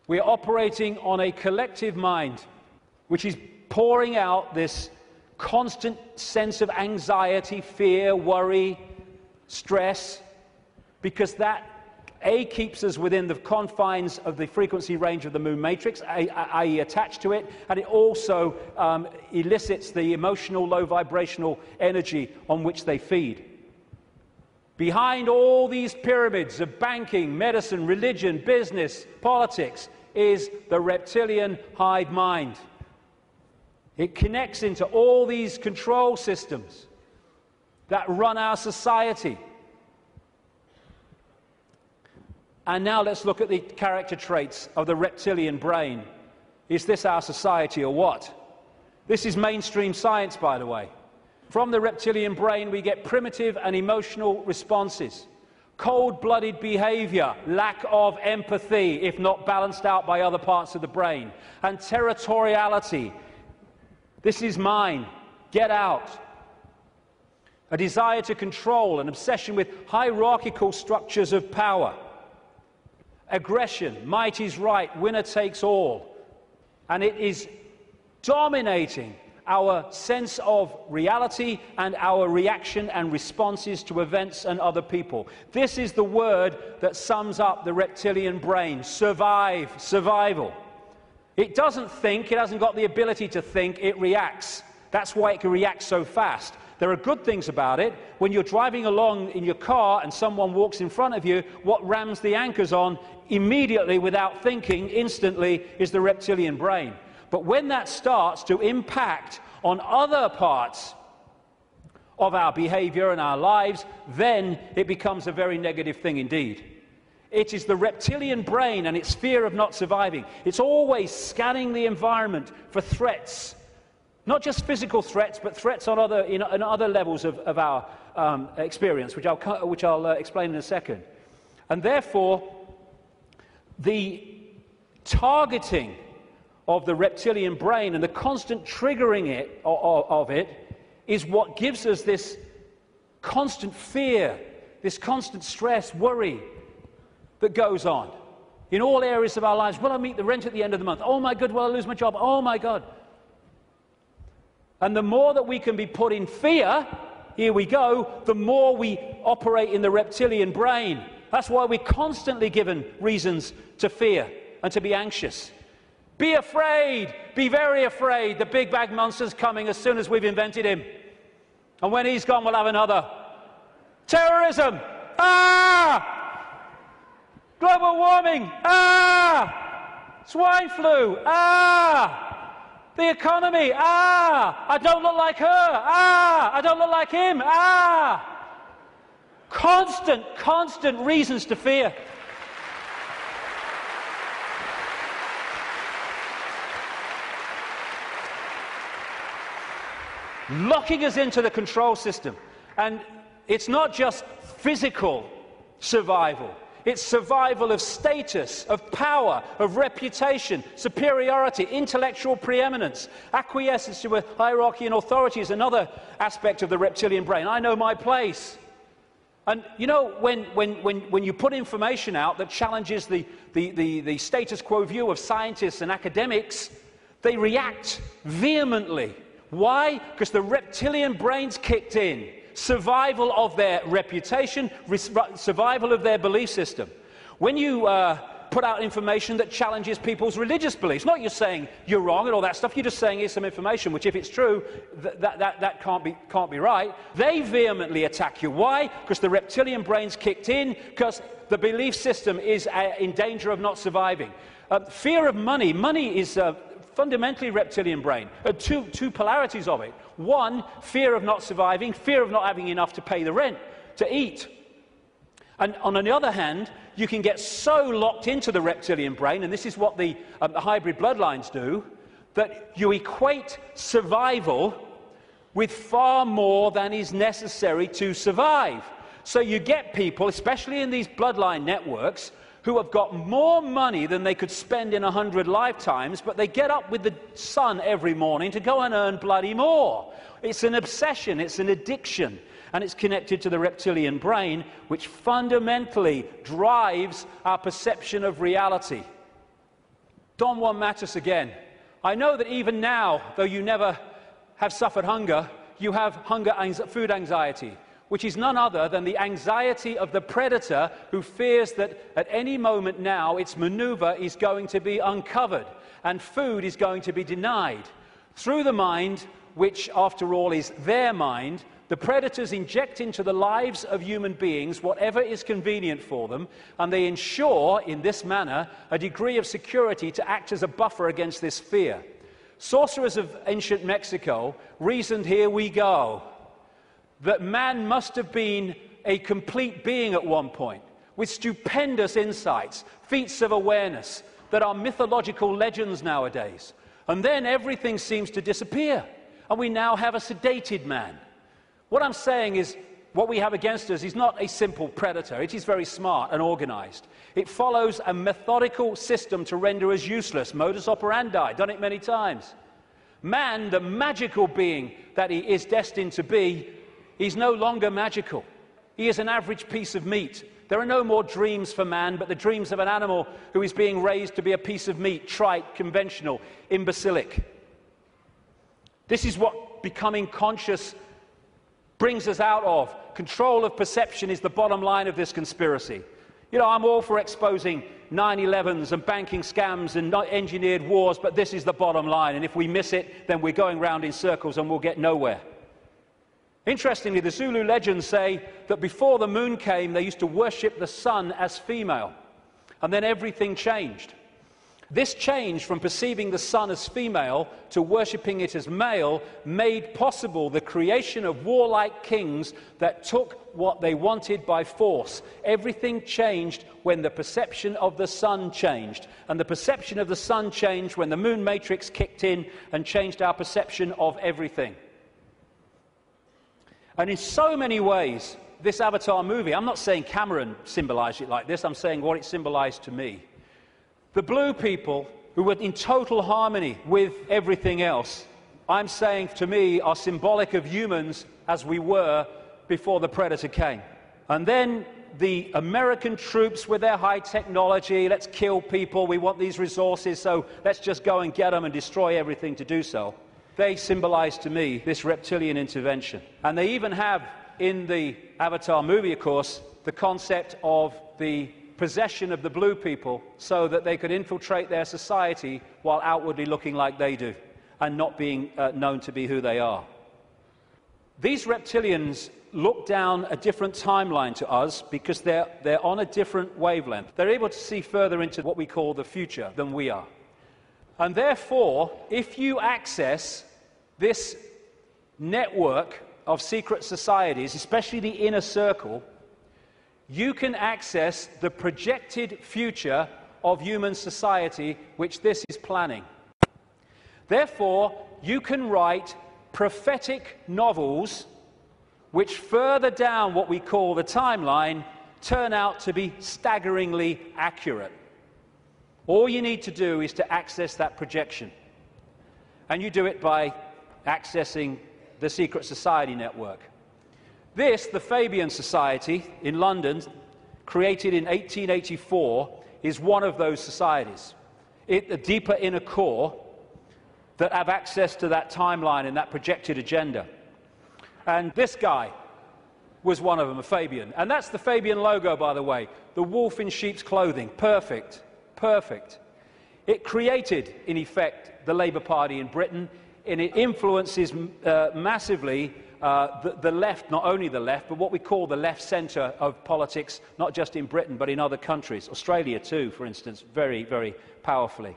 We are operating on a collective mind, which is pouring out this constant sense of anxiety, fear, worry, stress, because that keeps us within the confines of the frequency range of the moon matrix, i.e. attached to it, and it also elicits the emotional, low vibrational energy on which they feed. Behind all these pyramids of banking, medicine, religion, business, politics is the reptilian hive mind. It connects into all these control systems that run our society. And now let's look at the character traits of the reptilian brain. Is this our society or what? This is mainstream science, by the way. From the reptilian brain, we get primitive and emotional responses, cold-blooded behavior, lack of empathy, if not balanced out by other parts of the brain, and territoriality. This is mine. Get out. A desire to control, an obsession with hierarchical structures of power. Aggression, might is right, winner takes all. And it is dominating our sense of reality and our reaction and responses to events and other people. This is the word that sums up the reptilian brain: survive, survival. It doesn't think, it hasn't got the ability to think, it reacts. That's why it can react so fast. There are good things about it. When you're driving along in your car and someone walks in front of you, what rams the anchors on immediately, without thinking, instantly, is the reptilian brain. But when that starts to impact on other parts of our behavior and our lives, then it becomes a very negative thing indeed. It is the reptilian brain and its fear of not surviving. It's always scanning the environment for threats, not just physical threats, but threats on other levels of our experience, which I'll explain in a second. And therefore, the targeting of the reptilian brain and the constant triggering of it is what gives us this constant fear, this constant stress, worry that goes on in all areas of our lives. Will I meet the rent at the end of the month? Oh my God, will I lose my job? Oh my God. And the more that we can be put in fear, here we go, the more we operate in the reptilian brain. That's why we're constantly given reasons to fear and to be anxious. Be afraid, be very afraid. The big bad monster's coming as soon as we've invented him. And when he's gone, we'll have another. Terrorism, global warming, swine flu, the economy, I don't look like her, I don't look like him, Constant reasons to fear. Locking us into the control system. And it's not just physical survival. It's survival of status, of power, of reputation, superiority, intellectual preeminence. Acquiescence to a hierarchy and authority is another aspect of the reptilian brain. I know my place. And you know, when you put information out that challenges the status quo view of scientists and academics, they react vehemently. Why? Because the reptilian brain's kicked in. Survival of their reputation, survival of their belief system. When you put out information that challenges people's religious beliefs, not you're saying you're wrong and all that stuff, you're just saying here's some information, which if it's true, that can't be right. They vehemently attack you. Why? Because the reptilian brain's kicked in, because the belief system is in danger of not surviving. Fear of money. Money is fundamentally reptilian brain. Two polarities of it. One, fear of not surviving, fear of not having enough to pay the rent, to eat. And on the other hand, you can get so locked into the reptilian brain, and this is what the hybrid bloodlines do, that you equate survival with far more than is necessary to survive. So you get people, especially in these bloodline networks, who have got more money than they could spend in 100 lifetimes, but they get up with the sun every morning to go and earn bloody more. It's an obsession, it's an addiction, and it's connected to the reptilian brain, which fundamentally drives our perception of reality. Don Juan Matus again. I know that even now, though you never have suffered hunger, you have food anxiety, which is none other than the anxiety of the predator who fears that at any moment now its maneuver is going to be uncovered and food is going to be denied. Through the mind, which after all is their mind, the predators inject into the lives of human beings whatever is convenient for them, and they ensure in this manner a degree of security to act as a buffer against this fear. Sorcerers of ancient Mexico reasoned, here we go, that man must have been a complete being at one point, with stupendous insights, feats of awareness that are mythological legends nowadays. And then everything seems to disappear, and we now have a sedated man. What I'm saying is, what we have against us is not a simple predator. It is very smart and organized. It follows a methodical system to render us useless. Modus operandi, done it many times. Man, the magical being that he is destined to be, he's no longer magical. He is an average piece of meat. There are no more dreams for man, but the dreams of an animal who is being raised to be a piece of meat, trite, conventional, imbecilic. This is what becoming conscious brings us out of. Control of perception is the bottom line of this conspiracy. You know, I'm all for exposing 9/11s and banking scams and not engineered wars, but this is the bottom line, and if we miss it, then we're going round in circles and we'll get nowhere. Interestingly, the Zulu legends say that before the moon came, they used to worship the sun as female, and then everything changed. This change from perceiving the sun as female to worshipping it as male made possible the creation of warlike kings that took what they wanted by force. Everything changed when the perception of the sun changed. And the perception of the sun changed when the moon matrix kicked in and changed our perception of everything. And in so many ways, this Avatar movie, I'm not saying Cameron symbolized it like this, I'm saying what it symbolized to me. The blue people, who were in total harmony with everything else, I'm saying to me are symbolic of humans as we were before the Predator came. And then the American troops with their high technology, let's kill people, we want these resources, so let's just go and get them and destroy everything to do so. They symbolize to me this reptilian intervention. And they even have, in the Avatar movie, of course, the concept of the possession of the blue people so that they could infiltrate their society while outwardly looking like they do and not being known to be who they are. These reptilians look down a different timeline to us because they're on a different wavelength. They're able to see further into what we call the future than we are. And therefore, if you access this network of secret societies, especially the inner circle, you can access the projected future of human society which this is planning. Therefore, you can write prophetic novels which further down what we call the timeline turn out to be staggeringly accurate. All you need to do is to access that projection. And you do it by accessing the secret society network. This, the Fabian Society in London, created in 1884, is one of those societies. The deeper inner core that have access to that timeline and that projected agenda. And this guy was one of them, a Fabian. And that's the Fabian logo, by the way. The wolf in sheep's clothing. Perfect. Perfect. It created, in effect, the Labour Party in Britain, and it influences massively the left, not only the left, but what we call the left centre of politics, not just in Britain, but in other countries. Australia too, for instance, very, very powerfully.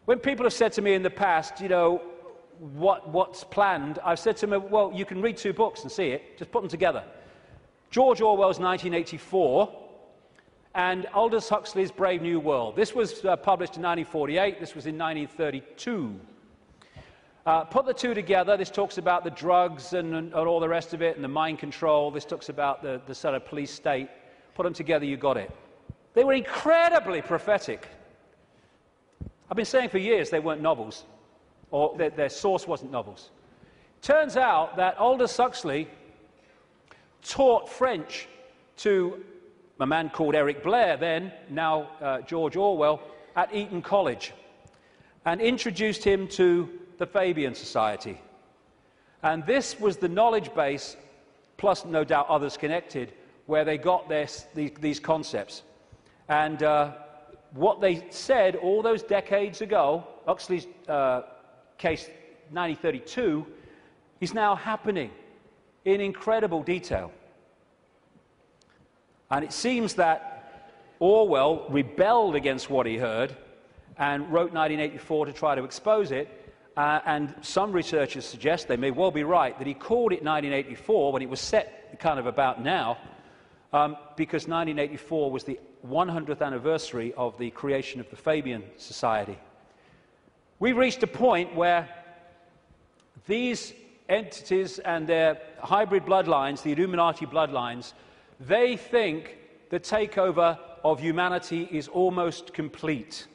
When people have said to me in the past, you know, what's planned, I've said to them, well, you can read two books and see it, just put them together. George Orwell's 1984 and Aldous Huxley's Brave New World. This was published in 1948, this was in 1932. Put the two together. This talks about the drugs and all the rest of it, and the mind control. This talks about the sort of police state. Put them together, you got it. They were incredibly prophetic. I've been saying for years they weren't novels, or their source wasn't novels. Turns out that Aldous Huxley taught French to a man called Eric Blair then, now George Orwell, at Eton College, and introduced him to the Fabian Society. And this was the knowledge base, plus no doubt others connected, where they got these concepts. And what they said all those decades ago, Huxley's case 1932, is now happening in incredible detail. And it seems that Orwell rebelled against what he heard and wrote 1984 to try to expose it. And some researchers suggest, they may well be right, that he called it 1984 when it was set kind of about now, because 1984 was the 100th anniversary of the creation of the Fabian Society. We've reached a point where these entities and their hybrid bloodlines, the Illuminati bloodlines, they think the takeover of humanity is almost complete.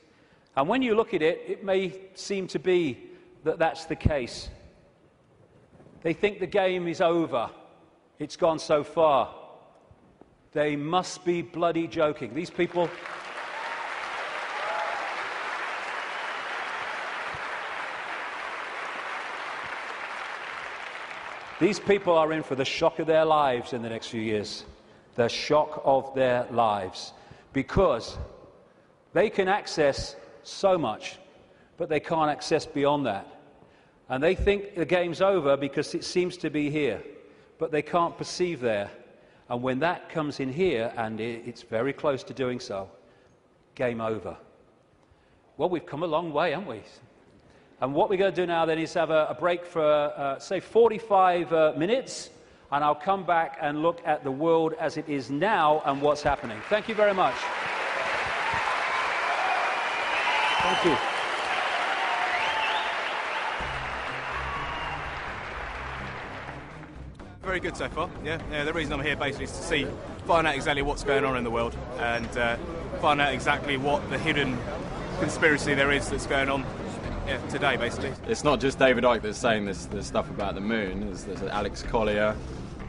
And when you look at it, it may seem to be that that's the case. They think the game is over. It's gone so far. They must be bloody joking. These people... These people are in for the shock of their lives in the next few years. The shock of their lives. Because they can access so much, but they can't access beyond that. And they think the game's over because it seems to be here, but they can't perceive there. And when that comes in here, and it's very close to doing so, game over. Well, we've come a long way, haven't we? And what we're going to do now then is have a break for, say, 45 minutes, and I'll come back and look at the world as it is now and what's happening. Thank you very much. Thank you. Very good so far, yeah. The reason I'm here basically is to find out exactly what's going on in the world and find out exactly what the hidden conspiracy there is that's going on today, basically. It's not just David Icke that's saying this stuff about the moon. There's Alex Collier,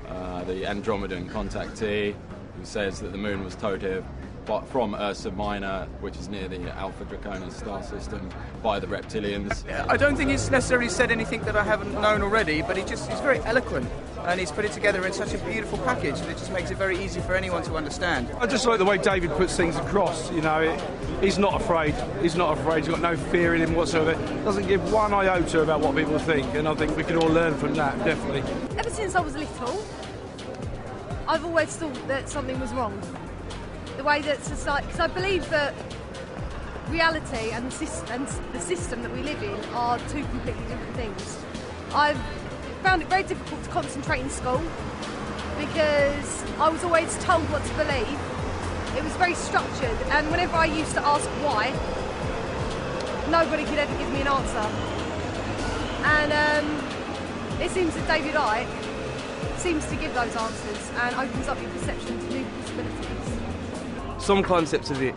the Andromedan contactee, who says that the moon was towed here from Ursa Minor, which is near the Alpha Draconis star system, by the reptilians. I don't think he's necessarily said anything that I haven't known already, but he's very eloquent, and he's put it together in such a beautiful package that it just makes it very easy for anyone to understand. I just like the way David puts things across, you know, he's not afraid, he's got no fear in him whatsoever, doesn't give one iota about what people think, and I think we can all learn from that, definitely. Ever since I was little, I've always thought that something was wrong. The way that society, because I believe that reality and the system that we live in are two completely different things. I've found it very difficult to concentrate in school because I was always told what to believe. It was very structured, and whenever I used to ask why, nobody could ever give me an answer. And it seems that David Icke seems to give those answers and opens up your perception to new possibilities. Some concepts of it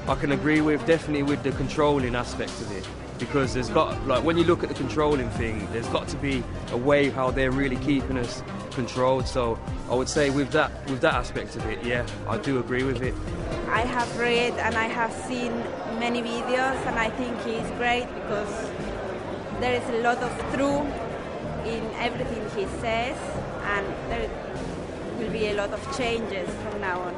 I can agree with, definitely with the controlling aspect of it, because there's got, like, when you look at the controlling thing, there's got to be a way how they're really keeping us controlled. So I would say with that aspect of it, yeah, I do agree with it. I have read and I have seen many videos, and I think he's great because there is a lot of truth in everything he says, and there will be a lot of changes from now on.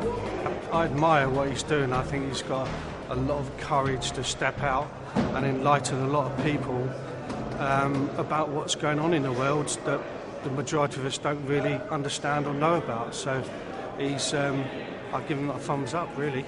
I admire what he's doing. I think he's got a lot of courage to step out and enlighten a lot of people about what's going on in the world that the majority of us don't really understand or know about. So I'll give him a thumbs up, really.